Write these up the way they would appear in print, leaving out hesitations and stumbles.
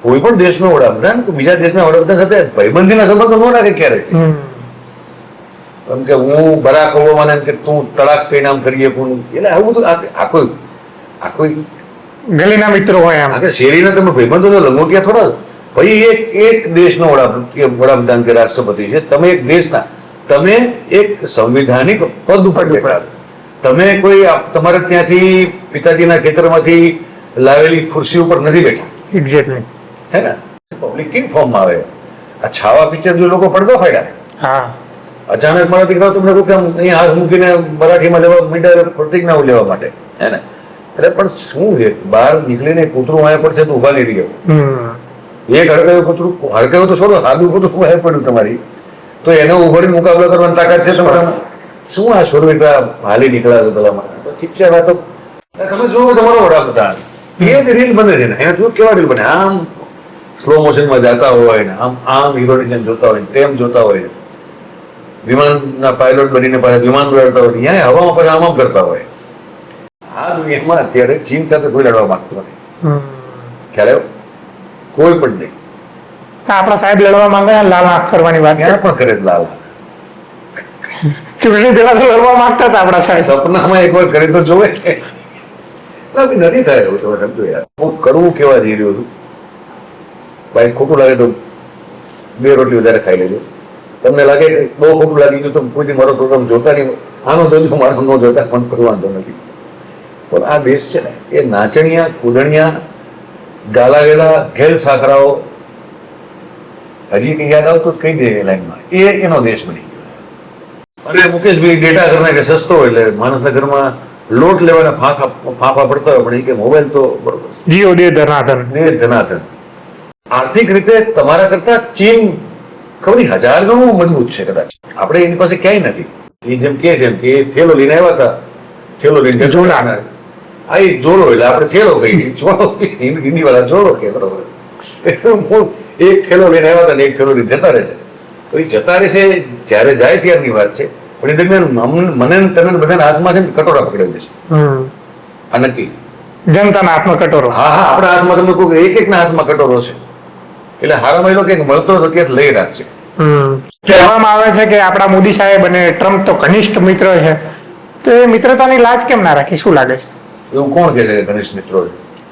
કોઈ પણ દેશનો વડાપ્રધાન બીજા દેશના વડાપ્રધાન સાથે ભાઈબંધીના સંબંધો ન રાખે ક્યારેય. એમ કે હું બરાક ઓબામાને એમ કે તું તડાક કઈ નામ કરીએ કોણ, એટલે આવું બધું આ કોઈ ગલીના મિત્રો હોય એમ. આગળ શેરીના તમે ભાઈબંધો તો લંગોટિયા થોડા. ભાઈ એક દેશનો વડાપ્રધાન કે રાષ્ટ્રપતિ છે, તમે એક દેશના, તમે એક સંવિધાનિક પદ ઉપર બેઠા, તમે કોઈ તમારે ત્યાંથી પિતાજીના ખેતરમાંથી લાવેલી ખુરશી ઉપર નથી બેઠા. એક્ઝેક્ટલી. હે ને, પબ્લિક કેવી ફોર્મમાં આવે. આ છાવા પિક્ચર જો લોકો પડદા ફાડ્યા, હા, અચાનક મારા દીકરાઓ તમને કહું કે અહીંયા હાથ મૂકીને મરાઠીમાં લેવા માંડ્યા પ્રતિજ્ઞાઓ લેવા માટે. હે ને, એટલે પણ શું છે, બહાર નીકળીને કૂતરું વાયા પડશે તો ઉભા નહીં રહ્યો. એક હડકાયું કૂતરું, હડકાયું તો છોડો, સાદું કૂતરું વાયા પડ્યું તમારી, તો એનો ઉભરીને મુકાબલો કરવાની તાકાત છે તમારા? શું આ શોરવીતા હાલી નીકળ્યા પેલામાં? તો ઠીક છે, આ તો તમે જુઓ તમારો વડાપ્રધાન એ જ રીલ બને છે ને, એના જો કેવા રીલ બને, આમ સ્લો મોશનમાં જતા હોય ને, આમ હીરોની જેમ જોતા હોય ને, તેમ જોતા હોય ને, વિમાનના પાયલોટ બનીને પાછા વિમાન ઉડાડતા હોય, અહીંયા હવામાં પાછા આમ કરતા હોય. આ દુનિયામાં અત્યારે ચીન સાથે કોઈ લડવા માંગતું નથી. ખ્યાલ આવ્યો? કોઈ પણ નહીં. આપણા સાહેબ લડવા માંગે, લાલ આંખ કરવાની વાત ક્યાં પણ કરે લાલ. ચૂંટણી પેલા તો લડવા માંગતા હતા આપણા સાહેબ. સપનામાં એકવાર કરી તો જોવે છે. નથી થાય એવું, તમે સમજો યાર. હું કરવું કેવા જઈ રહ્યો છું. ભાઈ ખોટું લાગે તો 2 રોટલી વધારે ખાઈ લેજો. તમને લાગે બહુ ખોટું લાગી ગયું તો કોઈથી મારો પ્રોગ્રામ જોતા નહીં, આનો જોજો, મારો ન જોતા પણ કોઈ વાંધો નથી. પણ આ દેશ છે ને, એ નાચણિયા કુદણિયા ગાલા ગેલા ઘેલ સાકરાઓ હજી કઈ યાદ આવતું કઈ દે લાઈનમાં, એનો દેશ બની ગયો. અને મુકેશભાઈ ડેટા કરનાર કે સસ્તો એટલે માણસના ઘરમાં લોટ લેવાના ફાંફા પડતા હોય, પણ એ કે મોબાઈલ તો બરોબર જીઓ દે ધનાધન. ધનાધન. આર્થિક રીતે તમારા કરતા ચીન ખબર 1000 ગણું મજબૂત છે કદાચ. આપણે એની પાસે ક્યાંય નથી. એ જેમ કે છે એમ કે થેલો લઈને આવ્યા હતા, થેલો લઈને જોડા, આ એ જોડો એટલે આપણે થેલો કહીએ, જોડો હિન્દી વાળા જોડો કે બરોબર. એક થેલો લઈને આવ્યા હતા ને એક થેલો લઈને જતા રહે છે. તો એ જતા રહે છે જ્યારે જાય ત્યારની વાત છે, પણ એ દરમિયાન મને તને બધાના હાથમાં છે ને કટોરા પકડાવી દેશે. આ નક્કી. જનતાના હાથમાં કટોરો. હા, આપણા હાથમાં તમે કહો એક ના હાથમાં કટોરો છે, એટલે હારામાં એ લોકો મળતો તો ક્યાંક લઈ રાખશે. કહેવામાં આવે છે કે આપણા મોદી સાહેબ અને ટ્રમ્પ તો ઘનિષ્ઠ મિત્ર છે, તો એ મિત્રતાની લાજ કેમ ના રાખી? શું લાગે છે? એવું કોણ કે છે ઘનિષ્ઠ મિત્રો છે?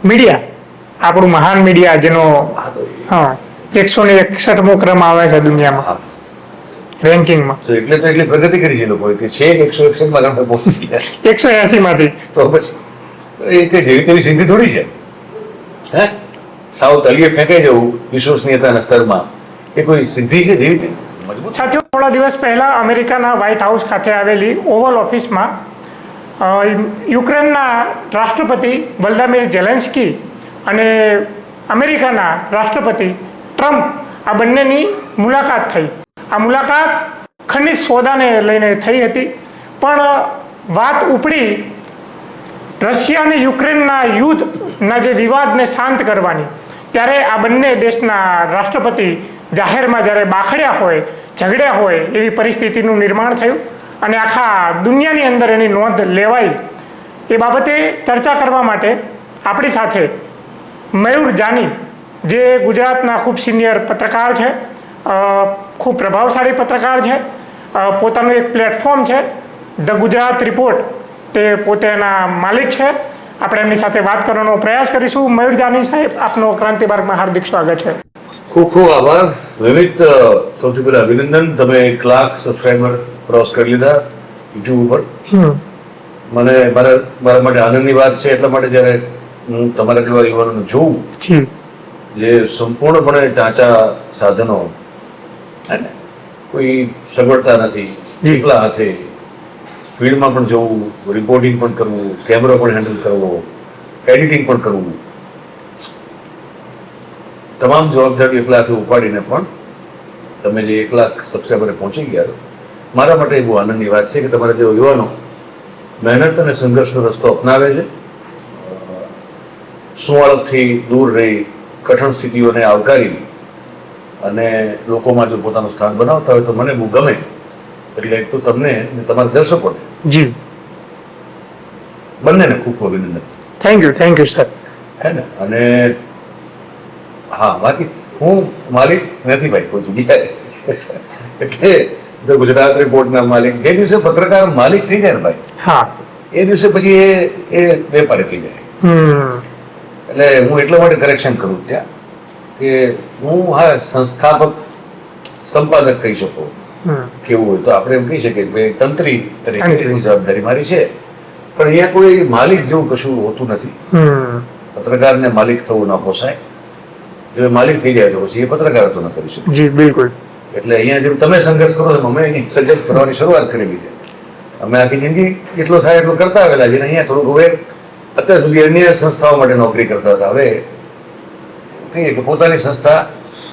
મીડિયા, આપણું મહાન મીડિયા, જેનો 161મો ક્રમ આવે છે દુનિયામાં રેન્કિંગમાં. તો એટલી પ્રગતિ કરી છે લોકોએ કે છે 161માં આપણે પહોંચી ગયા 180 માંથી. તો પછી એ કઈ જેવી તેવી સિદ્ધિ થોડી છે. હે, સાવ તળિયે ફેંકાઈ જવું વિશ્વસનીયતાના સ્તરમાં એ કોઈ સિદ્ધિ છે જેવી તેવી મજબૂત? સાથીઓ, થોડા દિવસ પહેલા અમેરિકાના વ્હાઇટ હાઉસ ખાતે આવેલી ઓવલ ઓફિસમાં યુક્રેનના રાષ્ટ્રપતિ વ્લાદિમીર ઝેલેન્સ્કી અને અમેરિકાના રાષ્ટ્રપતિ ટ્રમ્પ આ બંનેની મુલાકાત થઈ. આ મુલાકાત ખનિજ સોદાને લઈને થઈ હતી, પણ વાત ઉપડી રશિયા અને યુક્રેનના યુદ્ધના જે વિવાદને શાંત કરવાની. ત્યારે આ બંને દેશના રાષ્ટ્રપતિ જાહેરમાં જ્યારે બાખડ્યા હોય, ઝઘડ્યા હોય એવી પરિસ્થિતિનું નિર્માણ થયું, અને આખા દુનિયાની અંદર એની નોંધ લેવાઈ. એ બાબતે ચર્ચા કરવા માટે આપણી સાથે મયુર જાની, જે ગુજરાતના ખૂબ સિનિયર પત્રકાર છે, ખૂબ પ્રભાવશાળી પત્રકાર છે, પોતાનું એક પ્લેટફોર્મ છે ધ ગુજરાત રિપોર્ટ, તે પોતે એના માલિક છે. આપણે એમની સાથે વાત કરવાનો પ્રયાસ કરીશું. મયુર જાની સાહેબ, આપનો ક્રાંતિ માર્ગમાં હાર્દિક સ્વાગત છે. ખૂબ ખૂબ આભાર વિમિત. સૌથી પહેલા અભિનંદન, તમે 1 લાખ સબસ્ક્રાઈબર ક્રોસ કરી લીધા યુટ્યુબ ઉપર. મને મારા માટે આનંદની વાત છે, એટલા માટે જ્યારે હું તમારા જેવા યુવાનોને જોઉં જે સંપૂર્ણપણે ઢાંચા સાધનો, કોઈ સગવડતા નથી, એકલા હાથે ફિલ્ડમાં પણ જવું, રિપોર્ટિંગ પણ કરવું, કેમેરો પણ હેન્ડલ કરવો, એડિટિંગ પણ કરવું, તમામ જવાબદારી એકલા હાથે ઉપાડીને પણ તમે જે 1 લાખ સબસ્ક્રાઈબરે પહોંચી ગયા, મારા માટે બહુ આનંદની વાત છે કે તમારા જેવા યુવાનો મહેનત અને સંઘર્ષનો રસ્તો અપનાવે છે. સુવાળકથી દૂર રહી કઠણ સ્થિતિઓને આવકારી અને લોકોમાં જો પોતાનું સ્થાન બનાવતા હોય તો મને બહુ ગમે. એટલે એક તો તમને તમારા દર્શકોને બંનેને ખૂબ ખૂબ અભિનંદન. Thank you sir. હે ને, અને હા, બાકી હું માલિક નથી ભાઈ કોઈ જગ્યાએ. એટલે ધ ગુજરાત રિપોર્ટના માલિક, જે દિવસે પત્રકાર માલિક થઈ જાય ને ભાઈ, હા, એ દિવસે પછી એ વેપારી થઈ જાય. એટલે હું એટલા માટે કરેક્શન કરું ત્યાં કે હું હા સંસ્થાપક સંપાદક કહી શકો કેવું હોય તો આપણે એમ કહી શકીએ કે ભાઈ તંત્રી તરીકે એટલી જવાબદારી મારી છે, પણ અહીંયા કોઈ માલિક જેવું કશું હોતું નથી. પત્રકારને માલિક થવું ન પોસાય. જો માલિક થઈ જાય તો પછી એ પત્રકારત્વ ન કરી શકે. જી બિલકુલ. એટલે અહીંયા જેમ તમે સંઘર્ષ કરો એમ અમે અહીં સંઘર્ષ કરવાની શરૂઆત કરેલી છે. અમે આખી જિંદગી જેટલો થાય એટલો કરતા આવેલા છે. અહીંયા થોડુંક હવે અત્યાર સુધી અન્ય સંસ્થાઓ માટે નોકરી કરતા હતા. હવે કહીએ કે પોતાની સંસ્થા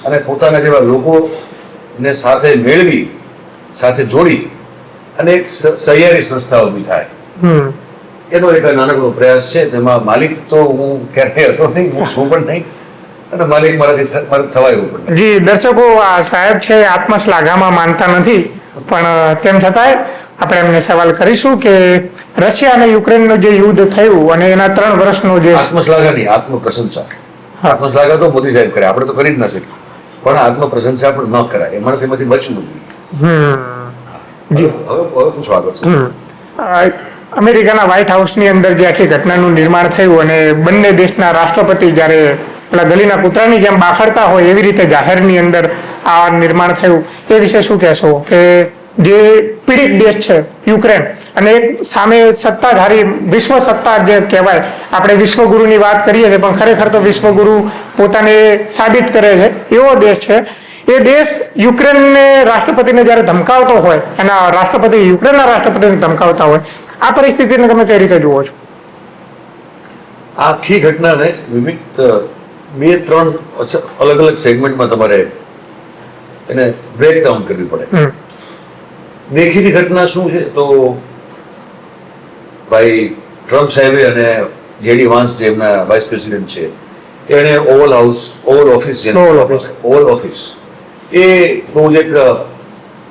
અને પોતાના જેવા લોકોને સાથે મેળવી, સાથે જોડી અને એક સહિયારી સંસ્થા ઊભી થાય, એનો એક નાનકડો પ્રયાસ છે. તેમાં માલિક તો હું ક્યારેય હતો નહીં, હું છું પણ નહીં, અને માલિક મારાથી થવાય એવું પણ. જી દર્શકો, આ સાહેબ છે આત્મશ્લાઘામાં માનતા નથી, પણ તેમ છતાંય આપણે એમને સવાલ કરીશું કે રશિયા અને યુક્રેનનું જે યુદ્ધ થયું અને એના 3 વર્ષનો જે આત્મશ્લાઘા નહીં, આત્મપ્રશંસા. આત્મશ્લાઘા તો મોદી સાહેબ કરે, આપણે તો કરી જ ન શકીએ, પણ આત્મપ્રશંસા પણ ન કરાય. એ માણસ એમાંથી બચવું જોઈએ. હવે પૂછો આગળ. અમેરિકાના વ્હાઇટ હાઉસની અંદર જે આખી ઘટનાનું નિર્માણ થયું અને બંને દેશના રાષ્ટ્રપતિ જ્યારે પેલા ગલીના કૂતરાની જેમ બાખડતા હોય એવી રીતે જાહેરની અંદર આ નિર્માણ થયું, એ વિશે શું કહેશો? કે જે પીડિત દેશ છે યુક્રેન અને એક સામે સત્તાધારી વિશ્વ સત્તા જે કહેવાય, આપણે વિશ્વગુરુની વાત કરીએ છીએ પણ ખરેખર તો વિશ્વગુરુ પોતાને સાબિત કરે છે એવો દેશ છે. એ દેશ યુક્રેનને રાષ્ટ્રપતિને જ્યારે ધમકાવતો હોય, એના રાષ્ટ્રપતિ યુક્રેનના રાષ્ટ્રપતિને ધમકાવતા હોય, આ પરિસ્થિતિને તમે કઈ રીતે જુઓ છો? આખી ઘટનાને વિવિધ 2-3 અલગ અલગ સેગમેન્ટમાં તમારે એને બ્રેકડાઉન કરવી પડે. દેખીતી ઘટના શું છે તો ભાઈ ટ્રમ્પ સાહેબે અને જેડી વાન્સ જે એમના વાઇસ પ્રેસિડેન્ટ છે, એને ઓવલ ઓફિસ એ બહુ જ એક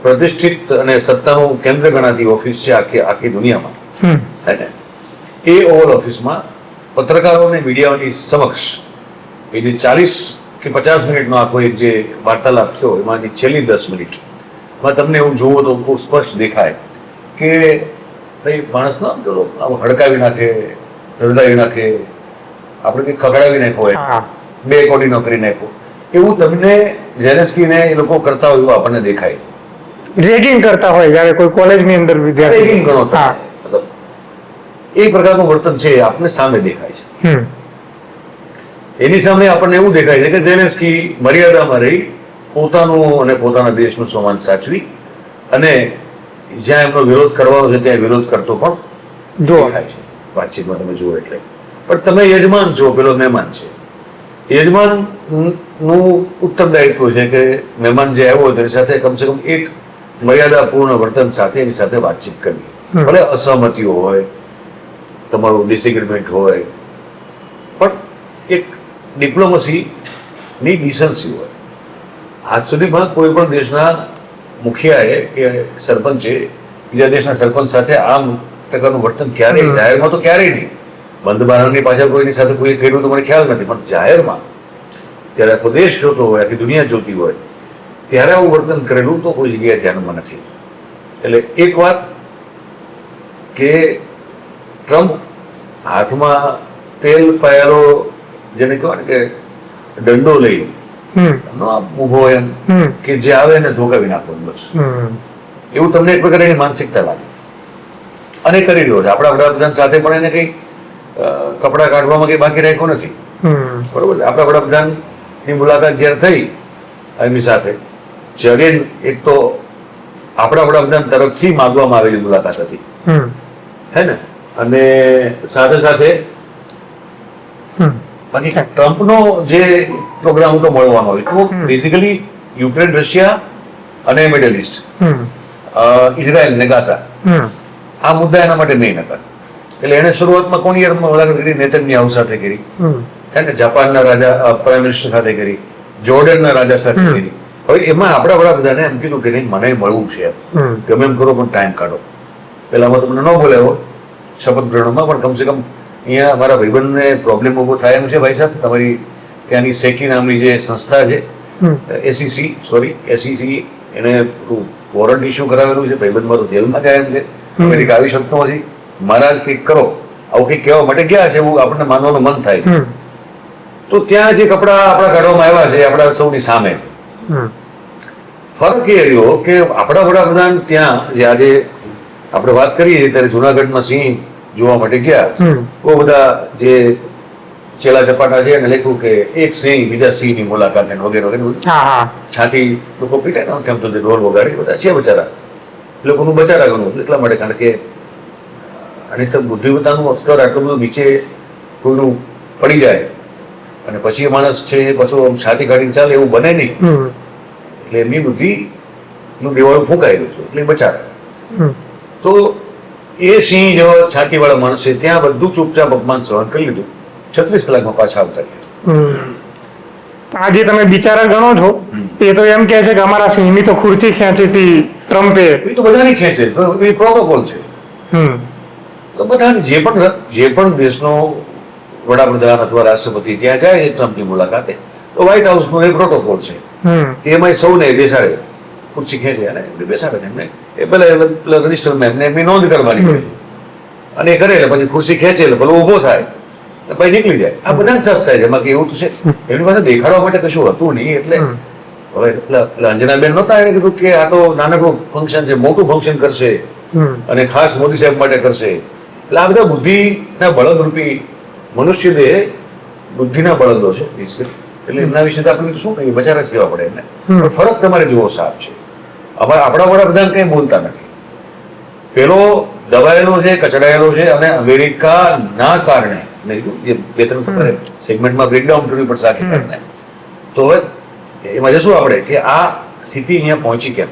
પ્રતિષ્ઠિત અને સત્તાનું કેન્દ્ર ગણાતી ઓફિસ છે આખી દુનિયામાં, હે ને? એ ઓવલ ઓફિસમાં પત્રકારોને મીડિયાઓની સમક્ષ એ જે 40 કે 50 મિનિટનો આખો એક જે વાર્તાલાપ થયો, એમાંથી છેલ્લી 10 મિનિટમાં તમને એવું જોવો તો ખૂબ સ્પષ્ટ દેખાય કે ભાઈ માણસ ના ચલો હડકાવી નાખે, ધરડાવી નાખે, આપણે કંઈક ખગડાવી નાખો હોય, બે કોડી નો કરી નાખો, એવું તમને ઝેલેન્સ્કીને એ લોકો કરતા હોય એવું આપણને દેખાય. રેગિંગ કરતા હોય જ્યારે કોઈ કોલેજની અંદર વિદ્યાર્થી રેગિંગ ઘણો થાય, મતલબ એ પ્રકારનું વર્તન છે એ આપણને સામે દેખાય છે. એની સામે આપણને એવું દેખાય છે કે ઝેલેન્સ્કી મર્યાદામાં રહી પોતાનું અને પોતાના દેશનું સન્માન સાચવી અને જ્યાં એમનો વિરોધ કરવાનો છે ત્યાં વિરોધ કરતો પણ દેખાય છે વાતચીતમાં તમે જુઓ. એટલે પણ તમે યજમાન છો, પેલો મહેમાન છે. યજમાનનું ઉત્તરદાયિત્વ છે કે મહેમાન જે આવ્યો તેની સાથે કમસે કમ એક મર્યાદાપૂર્ણ વર્તન સાથે એની સાથે વાતચીત કરવી. ભલે અસહમતિઓ હોય, તમારું ડિસએગ્રીમેન્ટ હોય, પણ એક ડિપ્લોમસીની ડિસન્સી હોય. આજ સુધીમાં કોઈ પણ દેશના મુખિયાએ કે સરપંચે બીજા દેશના સરપંચ સાથે આ પ્રકારનું વર્તન ક્યારેય, જાહેરમાં તો ક્યારેય નહીં, બંધ બારણની પાછળ કોઈની સાથે કોઈ કર્યું તો મને ખ્યાલ નથી, પણ જાહેરમાં ત્યારે આખો દેશ જોતો હોય, આખી દુનિયા જોતી હોય, ત્યારે આવું વર્તન કરેલું તો કોઈ જગ્યાએ ધ્યાનમાં નથી. એટલે એક વાત કે ટ્રમ્પ હાથમાં તેલ પાયેલો જેને કહેવાય ને કે દંડો લઈ ઉભો એમ કે જે આવે એને ધોકાવી નાખો, બસ એવું તમને એક પ્રકારે એની માનસિકતા લાગે અને કરી રહ્યો છે. આપણા વડાપ્રધાન સાથે પણ એને કઈ કપડા કાઢવામાં કઈ બાકી રાખ્યો નથી, બરોબર? આપણા વડાપ્રધાનની મુલાકાત જ્યારે થઈ એમની સાથે, જે અગેન એક તો આપણા વડાપ્રધાન તરફથી માંગવામાં આવેલી મુલાકાત હતી, હે ને? અને સાથે સાથે બાકી ટ્રમ્પનો જે પ્રોગ્રામ હતો મળવાનો હોય તો બેઝિકલી યુક્રેન, રશિયા અને મિડલ ઇસ્ટ, ઇઝરાયલ ને ગાઝા, આ મુદ્દા એના માટે મેઇન હતા. એટલે એને શરૂઆતમાં કોની મુલાકાત કરી? નેતન્યાહુ સાથે કરી, અને જાપાનના રાજા પ્રાઇમ મિનિસ્ટર સાથે કરી, જોર્ડનના રાજા સાથે કરી. હવે એમાં આપણા વડાપ્રધાને એમ કીધું કે નહીં, મને મળવું છે, ગમે એમ કરો પણ ટાઈમ કાઢો. પહેલામાં તો મને ન બોલાવ્યો શપથ ગ્રહણમાં, પણ કમસે કમ અહીંયા મારા ભાઈબંધને પ્રોબ્લેમ ઊભો થાય એમ છે ભાઈ સાહેબ, તમારી ત્યાંની સેકી નામની જે સંસ્થા છે, એસીસી, એને વોરંટ ઇસ્યુ કરાવેલું છે. ભાઈબંધ મારો જેલમાં જાય એમ છે, અમેરિકા આવી શકતો નથી. મહારાજ કંઈક કરો, આવું કંઈક કહેવા માટે ગયા છે એવું આપણને માનવાનું મન થાય. તો ત્યાં જે કપડા આપણા કાઢવામાં આવ્યા છે આપણા સૌની સામે છે. ફરક એ રહ્યો કે આપણા વડાપ્રધાન ત્યાં જે આજે આપણે વાત કરીએ છીએ ત્યારે જુનાગઢમાં સિંહ જોવા માટે ગયા. બહુ બધા જે ચેલા ચપાટા છે એને લખ્યું કે એક સિંહ બીજા સિંહની મુલાકાત વગેરે વગેરે બધું. છાતી લોકો પીટે ને કેમ તો ઢોલ વગાડે બધા છે બચારા, લોકોનું બચારા ગણું એટલા માટે. કારણ કે અને તો બુદ્ધિમત્તાનું સ્તર આટલું બધું નીચે કોઈનું પડી જાય અને પછી એ માણસ છે પાછું છાતી કાઢીને ચાલે એવું બને નહીં. એટલે એમની બુદ્ધિનું દેવાળું ફૂંકાયેલું છે એટલે બચારા. તો એ સિંહ જેવા છાતી વાળા માણસ છે ત્યાં બધું ચૂપચાપ અપમાન સહન કરી લીધું. 36 કલાકમાં પાછા આવતા રહ્યા. આજે તમે બિચારા ગણો છો, એ તો એમ કહે છે કે અમારા સિંહની તો ખુરશી ખેંચી હતી ટ્રમ્પે. એ તો બધાની ખેંચે, એ પ્રોટોકોલ છે. તો બધાને જે પણ દેશનો વડાપ્રધાન અથવા રાષ્ટ્રપતિ ત્યાં જાય છે ટ્રમ્પની મુલાકાતે, તો વ્હાઇટ હાઉસનો એ પ્રોટોકોલ છે કે એમાં સૌને બેસાડે, ખુરશી ખેંચે અને બેસાડે એમને. એ પેલા રજિસ્ટરમાં એમને એમની નોંધ કરવાની હોય છે અને એ કરે એટલે પછી ખુરશી ખેંચે એટલે પેલો ઊભો થાય પછી નીકળી જાય. આ બધા સબ થાય છે. એમાં કે એવું તો છે એમની પાસે દેખાડવા માટે કશું હતું નહીં. એટલે હવે અંજનાબેન નહોતા એને કીધું કે આ તો નાનકડું ફંક્શન છે, મોટું ફંક્શન કરશે અને ખાસ મોદી સાહેબ માટે કરશે. એટલે આ બધા બુદ્ધિના બળદરૂપી મનુષ્ય દેહ બુદ્ધિના બળદો છે. એટલે એમના વિશે તો આપણે શું કહીએ, બચારા જ કહેવા પડે એમને. પણ ફરક તમારે જોવો સાફ છે. આપણા વડાપ્રધાન કંઈ બોલતા નથી. પેલો દબાયેલો છે, કચડાયેલો છે અને અમેરિકાના કારણે જે 2-3 સેગમેન્ટમાં બ્રેકડાઉન કરવી પડશે આખી કારણે. તો હવે એમાં જશું આપણે કે આ સ્થિતિ અહીંયા પહોંચી કેમ.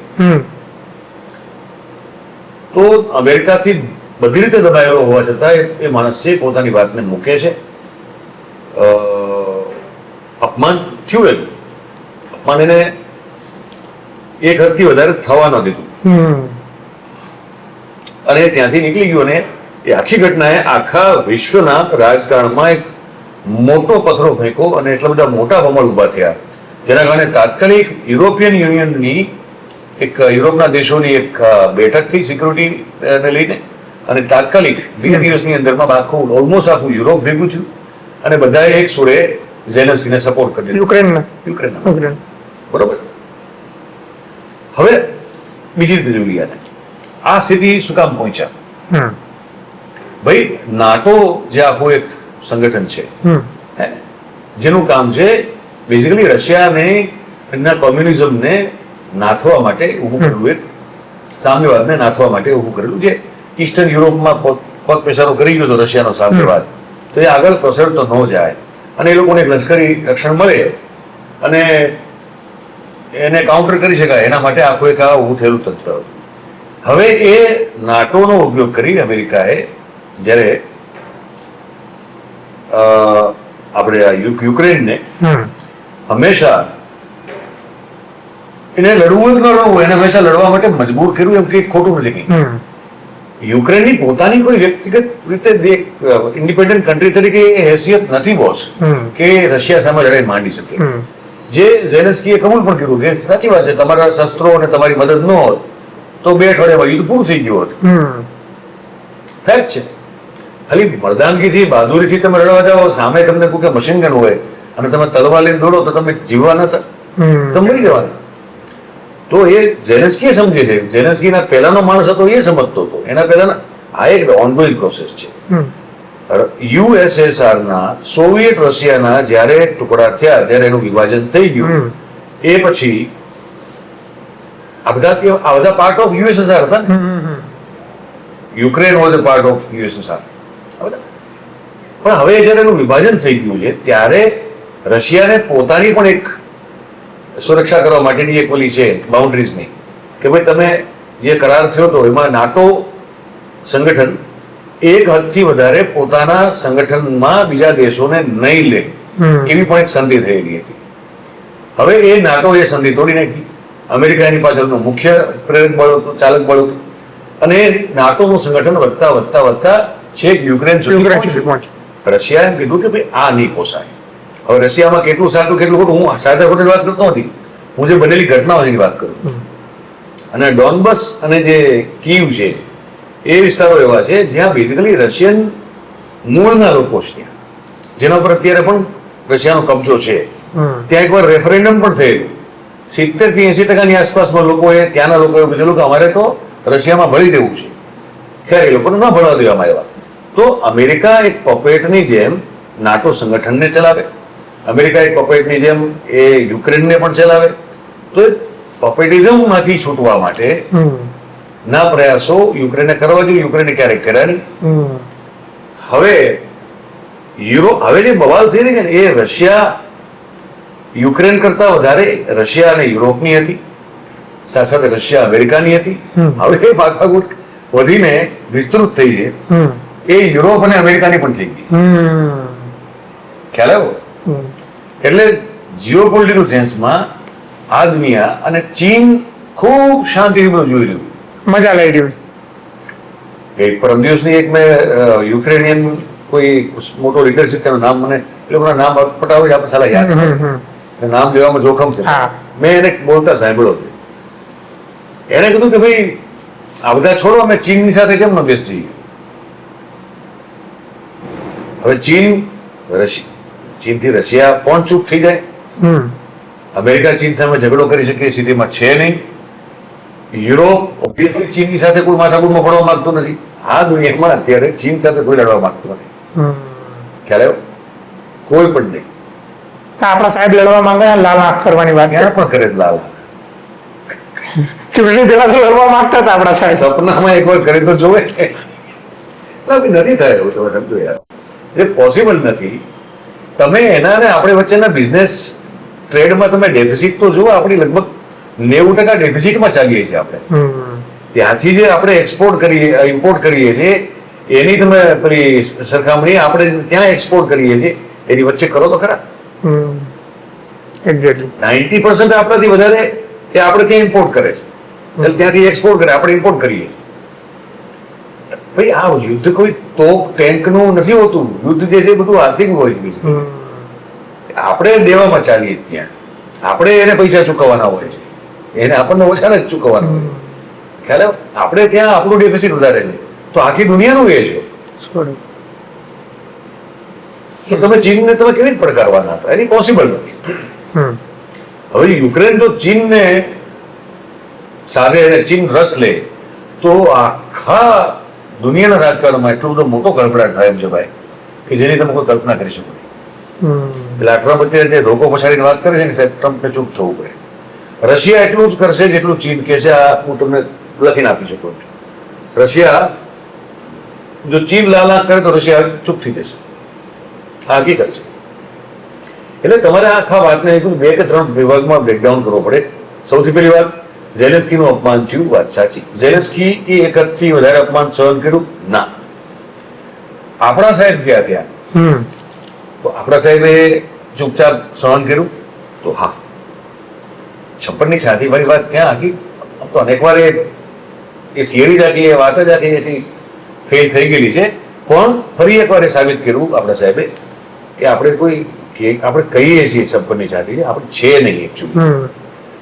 તો અમેરિકાથી બધી રીતે દબાયેલો હોવા છતાં એ માણસ છે પોતાની વાતને મૂકે છે. અપમાન થયું એનું અપમાન એને એક હદથી વધારે થવા ન દીધું અને ત્યાંથી નીકળી ગયો. ને એ આખી ઘટનાએ આખા વિશ્વના રાજકારણમાં એક મોટો પથ્થરો ફેંકો અને એટલા બધા મોટા બમલ ઉભા થયા, જેના કારણે તાત્કાલિક યુરોપિયન યુનિયનની એક યુરોપના દેશોની એક બેઠક થઈ સિક્યુરિટીને લઈને અને તાત્કાલિક 2 દિવસની અંદરમાં ઓલમોસ્ટ આખું યુરોપ ભેગું થયું અને બધાએ એક સુરે ઝેલેન્સ્કીને સપોર્ટ કરી યુક્રેનના. બરોબર. હવે બીજી રીતે જોઈએ આ સ્થિતિ શું કામ પહોંચ્યા. ભાઈ નાટો જે આખું એક સંગઠન છે જેનું કામ છે બેઝિકલી રશિયાને એમના કોમ્યુનિઝમને નાથવા માટે ઊભું કરેલું, એક સામ્યવાદને નાથવા માટે ઊભું કરેલું. જે ઈસ્ટર્ન યુરોપમાં પગ પેસારો કરી ગયો હતો રશિયાનો સામ્યવાદ, તો એ આગળ પ્રસરતો ન જાય અને એ લોકોને એક લશ્કરી રક્ષણ મળે અને એને કાઉન્ટર કરી શકાય એના માટે આખું એક આ ઊભું થયેલું તંત્ર હતું. હવે એ નાટોનો ઉપયોગ કરી અમેરિકાએ જ્યારે આપણે આ યુક્રેનને હંમેશા એને લડવું જ ન લડવું, એને હંમેશા લડવા માટે મજબૂર કર્યું એમ કંઈ ખોટું નથી. યુક્રેનની પોતાની કોઈ વ્યક્તિગત રીતે ઇન્ડિપેન્ડન્ટ કન્ટ્રી તરીકે હેસિયત નથી બોસ કે રશિયા સામે લડાઈ માંડી શકે. જે ઝેલેન્સ્કીએ કબૂલ પણ કર્યું કે સાચી વાત છે, તમારા શસ્ત્રો અને તમારી મદદ ન હોત તો 2 અઠવાડિયામાં યુદ્ધ પૂરું થઈ ગયું હોત. ફેક્ટ છે. ખાલી મર્દાનગીથી બહાદુરીથી તમે લડવા જાઓ, સામે તમને કોઈ કે મશીન ગન હોય અને તમે તલવાર લઈને દોડો તો તમે જીવવા નતા, તમે મરી જવાના. તો એ ઝેલેન્સ્કી સમજે છે. ઝેલેન્સ્કીના પહેલાનો માણસ હતો એ સમજતો હતો. એના પહેલાના આ એક ઓનગોઈંગ પ્રોસેસ છે. યુએસએસઆરના સોવિયત રશિયાના જ્યારે ટુકડા થયા, જ્યારે એનું વિભાજન થઈ ગયું, એ પછી આ બધા પાર્ટ ઓફ યુએસએસઆર હતા ને. Ukraine was a part of USSR. પણ હવે જ્યારે એનું વિભાજન થઈ ગયું છે ત્યારે રશિયાને પોતાની પણ એક સુરક્ષા કરવા માટેની એક ઓલી છે બાઉન્ડ્રીઝની કે ભાઈ તમે જે કરાર થયો હતો એમાં નાટો સંગઠન એક હદથી વધારે પોતાના સંગઠનમાં બીજા દેશોને નહીં લે એવી પણ એક સંધિ થયેલી હતી. હવે એ નાટો એ સંધિ તોડી નાખી. અમેરિકા એની પાછળનું મુખ્ય પ્રેરક બળ હતું, ચાલક બળ હતું અને નાટોનું સંગઠન વધતા વધતા વધતા છેક યુક્રેન સુધી પહોંચ્યું. રશિયાએ એમ કીધું કે ભાઈ આ નહીં પોસાય, હવે રશિયામાં કેટલું સાચું કેટલું ખોટું, હું સાચા ખોટાની વાત કરતો નથી, હું જે બનેલી ઘટનાઓ એની વાત કરું. અને ડોનબસ અને જે કીવ છે એ વિસ્તારો એવા છે જ્યાં બેઝિકલી રશિયન મૂળના લોકો છે ત્યાં, જેના પર અત્યારે પણ રશિયાનો કબજો છે. ત્યાં એકવાર રેફરેન્ડમ પણ થયેલું, 70 થી 80% આસપાસમાં લોકોએ, ત્યાંના લોકોએ કીધેલું કે અમારે તો રશિયામાં ભળી દેવું છે. ખેર એ લોકોને ન ભળવા દેવામાં આવ્યા. તો અમેરિકા એક પપેટની જેમ નાટો સંગઠનને ચલાવે, અમેરિકા એક પપેટની જેમ એ યુક્રેનને પણ ચલાવે. તો એ પપેટિઝમમાંથી છૂટવા માટે ના પ્રયાસો યુક્રેને કરવા જોઈએ, યુક્રેને ક્યારેક કર્યા નહીં. હવે હવે જે બવાલ થઈ રહી છે ને એ રશિયા યુક્રેન કરતા વધારે રશિયા અને યુરોપની હતી, સાથે સાથે રશિયા અમેરિકાની હતી. હવે એ માથાકૂટ વધીને વિસ્તૃત થઈ છે, એ યુરોપ અને અમેરિકાની પણ થઈ ગઈ. ખ્યાલ આવ્યો? એટલે જીઓપોલિટિકલ સેન્સમાં આ દુનિયા અને ચીન ખૂબ શાંતિથી બધું જોઈ રહ્યું, મજા લઈ રહ્યું. એક પરમ દિવસની એક મેં યુક્રેનિયન કોઈ મોટો લીડરશીપ, તેનું નામ મને એ લોકોના નામ પટાવી આપણે સાલા યાદ નામ લેવામાં જોખમ છે. મેં એને બોલતા સાંભળ્યો છે. એને કીધું કે ભાઈ આ બધા છોડો, અમે ચીનની સાથે કેમ ન બેસી? હવે ચીનથી રશિયા પણ ચૂપ થઈ જાય. અમેરિકા ચીન સામે ઝઘડો કરી શકે એ સ્થિતિમાં છે નહીં. યુરોપ ઓબ્વિયસલી ચીનની સાથે કોઈ માથાકૂટમાં પડવા માંગતું નથી. આ દુનિયામાં અત્યારે ચીન સાથે કોઈ લડવા માંગતું નથી. ખ્યાલ આવ્યો? કોઈ પણ નહીં. આપણા સાહેબ લડવા માંગે, લાલ આંખ કરવાની વાત ક્યાં પણ કરે લાલ. ચૂંટણી પેલા તો લડવા માંગતા હતા આપણા સાહેબ. સપનામાં એકવાર કરે તો જોવે. નથી થાય એવું, તમે સમજો યાર, એ પોસિબલ નથી. તમે એના ને આપણે વચ્ચેના બિઝનેસ ટ્રેડમાં તમે ડેફિસિટ તો જુઓ, આપણી લગભગ 90% ડેફિસિટમાં ચાલીએ છીએ આપણે. ત્યાંથી જે આપણે ઇમ્પોર્ટ કરીએ છીએ એની તમે પેલી સરખામણી આપણે ત્યાં એક્સપોર્ટ કરીએ છીએ એની વચ્ચે કરો તો ખરા. 90% આપણાથી વધારે એ આપણે ત્યાં ઇમ્પોર્ટ કરે છે, એટલે ત્યાંથી એક્સપોર્ટ કરે, આપણે ઇમ્પોર્ટ કરીએ. ભાઈ આ યુદ્ધ કોઈ તોપ ટેન્કનું નથી હોતું. યુદ્ધ જે છે બધું આર્થિક હોય છે. આપણે દેવામાં ચાલીએ ત્યાં, આપણે એને પૈસા ચૂકવવાના હોય છે, એને આપણને ઓછા જ ચૂકવવાના હોય. ખ્યાલ આવે? આપણે ત્યાં આપણું ડેફિસિટ વધારે છે, તો આખી દુનિયાનું એ છે. તો તમે ચીનને તમે કેવી રીતે પડકારવાના હતા? એની પોસિબલ નથી. હવે યુક્રેન જો ચીનને સાથે ચીન રસ લે તો આખા દુનિયાના રાજકારણમાં એટલો બધો મોટો ગડબડાટ થાય એમ છે ભાઈ, કે જેની તમે કોઈ કલ્પના કરી શકો નહીં. એટલે ટ્રમ્પ અત્યારે જે રોકો પછાડીને વાત કરે છે ને સાહેબ, ટ્રમ્પને ચૂપ થવું પડે. રશિયા એટલું જ કરશે જેટલું ચીન કહેશે. આ હું તમને લખીને આપી શકું છું. રશિયા જો ચીન લાલા કરે તો રશિયા ચૂપ થઈ જશે. આ હકીકત છે. એટલે તમારે આખા વાતને 2 કે 3 વિભાગમાં બ્રેકડાઉન કરવો પડે. સૌથી પહેલી વાત, ઝેલેન્સ્કીનું અપમાન થયું, વાત સાચી. ઝેલેન્સ્કી એ એક હદથી વધારે અપમાન સહન કર્યું ના. આપણા સાહેબ ગયા ત્યાં તો આપણા સાહેબે ચૂપચાપ સહન કર્યું તો હા. 56 ની છાતી વાળી વાત ત્યાં આખી તો અનેક વાર એ થિયરી જ આખી, એ વાત જ આખી ફેલ થઈ ગયેલી છે. પણ ફરી એકવાર એ સાબિત કર્યું આપણા સાહેબે કે આપણે આપણે કહીએ છીએ 56 ની છાતી, આપણે છે નહીં એકચ્યુઅલી.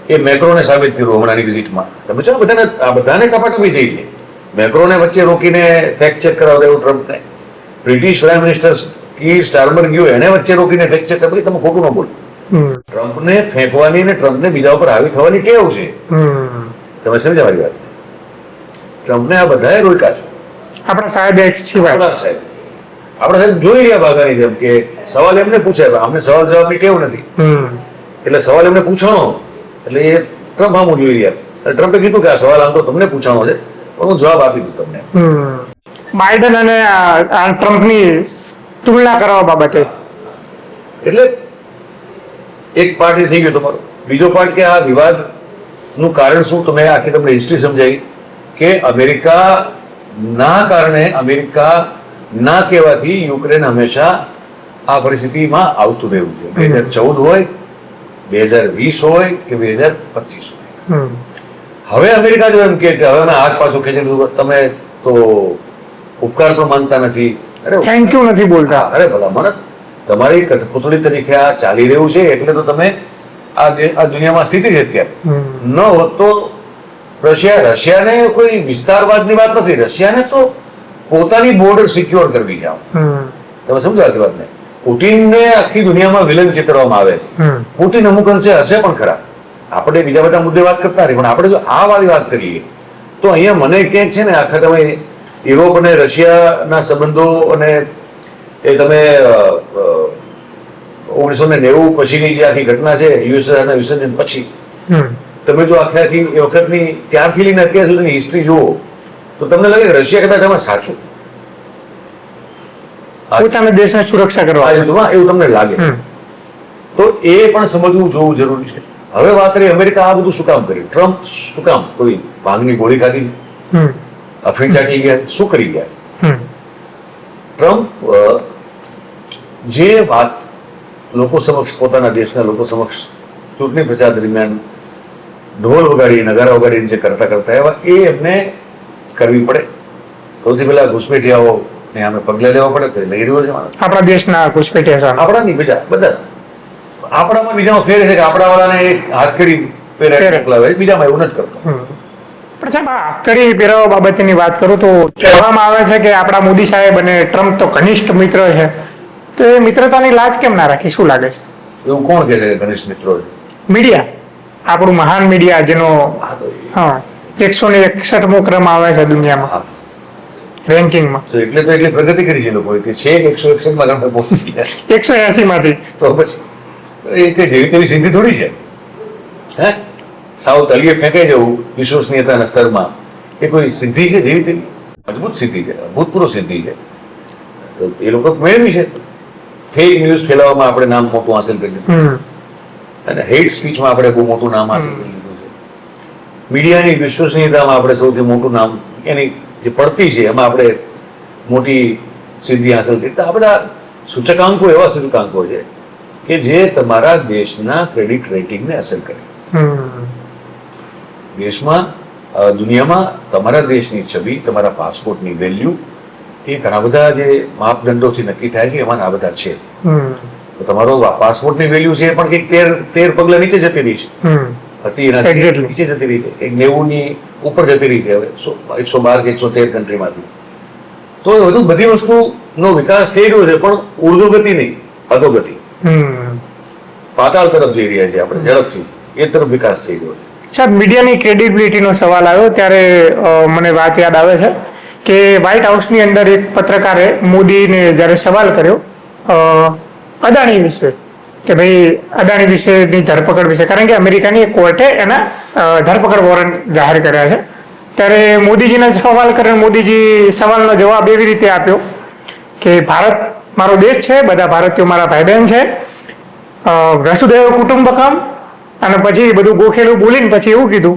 એ મેક્રોને સાબિત કર્યું હમણાંની વિઝિટમાં. તમે જો બધાને ટપાટપી થઈ ગઈ. મેક્રોને વચ્ચે રોકીને ફેક્ટ ચેક કરાવતા એવું ટ્રમ્પને. બ્રિટિશ પ્રાઇમ મિનિસ્ટર કીર સ્ટારમર ગયો, એને વચ્ચે રોકીને ફેક્ટ ચેક કરી. તમે ખોટું ન બોલો. ટ્રમ્પને ફેંકવાની ને ટ્રમ્પને બીજા ઉપર હાવી થવાની ટેવ છે. તમે સમજ્યા મારી વાત? ટ્રમ્પને આ બધાએ રોક્યા છે. આપણા સાહેબ આપણા સાહેબ જોઈ રહ્યા ભાગાની જેમ કે સવાલ એમને પૂછે, અમને સવાલ જવાબની ટેવ નથી, એટલે સવાલ એમને પૂછવાનો, એટલે એ ટ્રમ્પ આમ જોઈ રહ્યા. ટ્રમ્પે કીધું કે આ સવાલ આમ તો તમને પૂછવાનો છે, પણ હું જવાબ આપી દઉં તમને. બાઇડન અને ટ્રમ્પની તુલના કરવા બાબતે એટલે એક પાર્ટ એ થઈ ગયો તમારો. બીજો પાર્ટ કે આ વિવાદનું કારણ શું, તો મેં આખી તમને હિસ્ટ્રી સમજાવી કે અમેરિકાના કારણે, અમેરિકા ના કહેવાથી યુક્રેન હંમેશા આ પરિસ્થિતિમાં આવતું રહ્યું છે. 2014 હોય, 2020 હોય કે 2025 હોય. હવે અમેરિકા જો એમ કે હવે અમે હાથ પાછો ખેંચી લીધું, તમે તો ઉપકાર પણ માનતા નથી, થેન્ક યુ નથી બોલતા. અરે ભલા માણસ, તમારી કઠપૂતળી તરીકે આ ચાલી રહ્યું છે એટલે તો તમે આ દુનિયામાં સ્થિતિ છે અત્યારે. ન હોત તો રશિયાને કોઈ વિસ્તારવાદની વાત નથી, રશિયાને તો પોતાની બોર્ડર સિક્યોર કરવી છે. તમે સમજો આખી વાતને. પુટિનને આખી દુનિયામાં વિલન ચિતરવામાં આવે છે. પુટિન અમુક અંશે હશે પણ ખરા. આપણે બીજા બધા મુદ્દે વાત કરતા રહી, પણ આપણે જો આ વાળી વાત કરીએ તો અહીંયા મને ક્યાંક છે ને આખા તમે યુરોપ અને રશિયાના સંબંધો અને એ તમે 1990 પછીની જે આખી ઘટના છે યુએસએના વિસર્જન પછી, તમે જો આખી એ વખતની ત્યારથી લઈને અત્યાર સુધીની હિસ્ટ્રી જુઓ તો તમને લાગે કે રશિયા કદાચ આમાં સાચું પોતાના દેશની સુરક્ષા કરવા યુદ્ધમાં એવું તમને લાગે. તો એ પણ સમજવું જોવું જરૂરી છે. હવે વાત કરીએ અમેરિકા આ બધું શું કામ કર્યું, ટ્રમ્પ શું કામ કોઈ ભાંગની ગોળી ખાધી, અફીણ ચાટી ગયા, શું કરી ગયા? ટ્રમ્પ જે વાત લોકો સમક્ષ, પોતાના દેશના લોકો સમક્ષ ચૂંટણી પ્રચાર દરમિયાન ઢોલ વગાડી નગારા વગાડીને જે કરતા એવા એ એમને કરવી પડે. સૌથી પહેલા ઘુસપેઠિયાઓ ને અમે પગલે લેવા પડે તો લઈ રહ્યો છે માણસ. આપણા દેશના ઘુસપેઠિયા આપણા નહીં, બીજા બધા. આપણામાં બીજામાં ફેર છે કે આપણા વાળાને એક હાથકડી પહેરે મોકલાવે, બીજામાં એવું નથી કરતો. પણ સાહેબ આ હાથકડી પહેરાવા બાબતની વાત કરું તો કહેવામાં આવે છે કે આપણા મોદી સાહેબ અને ટ્રમ્પ તો ઘનિષ્ઠ મિત્ર છે, તો એ મિત્રતાની લાજ કેમ ના રાખી, શું લાગે છે? એવું કોણ કહે છે કે ઘનિષ્ઠ મિત્રો છે? મીડિયા, આપણું મહાન મીડિયા જેનો 161મો ક્રમ આવે છે દુનિયામાં રેન્કિંગમાં, તો એટલી પ્રગતિ કરી છે લોકોએ કે છે 161 માં આપણે પહોંચી ગયા 180 માંથી. તો પછી એ કઈ જેવી તેવી સિદ્ધિ થોડી છે. હે સાવ તળિયે ફેંકાઈ જવું વિશ્વસનીયતાના સ્તરમાં એ કોઈ સિદ્ધિ છે? જેવી તેવી મજબૂત સિદ્ધિ છે, અભૂતપૂર્વ સિદ્ધિ છે. તો એ લોકો મેળવી છે. ફેક ન્યૂઝ ફેલાવવામાં આપણે નામ મોટું હાંસલ કરી દીધું અને હેટ સ્પીચમાં આપણે બહુ મોટું નામ હાંસલ કરી લીધું છે. મીડિયાની વિશ્વસનીયતામાં આપણે સૌથી મોટું નામ, એની જે પડતી છે એમાં આપણે મોટી સિદ્ધિ હાંસલ કરી. આ બધા સૂચકાંકો એવા સૂચકાંકો છે કે જે તમારા દેશના ક્રેડિટ રેટિંગને અસર કરે. દેશમાં, દુનિયામાં તમારા દેશની છબી, તમારા પાસપોર્ટની વેલ્યુ એ ઘણા બધા જે માપદંડોથી નક્કી થાય છે એમાં આ બધા છે. તો તમારો પાસપોર્ટની વેલ્યુ છે પણ કંઈક 13 પગલા નીચે જતી રહી છે, હતી એના નીચે જતી રહી છે, એક 90ની ઉપર જતી રહી છે હવે 112 કે 113 કન્ટ્રીમાંથી. તો વધુ બધી વસ્તુનો વિકાસ થઈ રહ્યો છે, પણ ઉર્ધ્વ ગતિ નહીં, અધોગતિ, પાતાળ તરફ જઈ રહ્યા છે આપણે ઝડપથી, એ તરફ વિકાસ થઈ રહ્યો છે. સાહેબ, મીડિયાની ક્રેડિબિલિટીનો સવાલ આવ્યો ત્યારે મને વાત યાદ આવે છે કે વ્હાઇટ હાઉસની અંદર એક પત્રકારે મોદીને જ્યારે સવાલ કર્યો અદાણી વિશે, કે ભાઈ અદાણી વિશેની ધરપકડ વિશે, કારણ કે અમેરિકાની એક કોર્ટે એના ધરપકડ વોરંટ જાહેર કર્યા છે, ત્યારે મોદીજીને સવાલ કર્યો. મોદીજી સવાલનો જવાબ એવી રીતે આપ્યો કે ભારત મારો દેશ છે, બધા ભારતીયો મારા ભાઈ બહેન છે, વસુધૈવ કુટુંબકમ, અને પછી બધું ગોખેલું બોલીને પછી એવું કીધું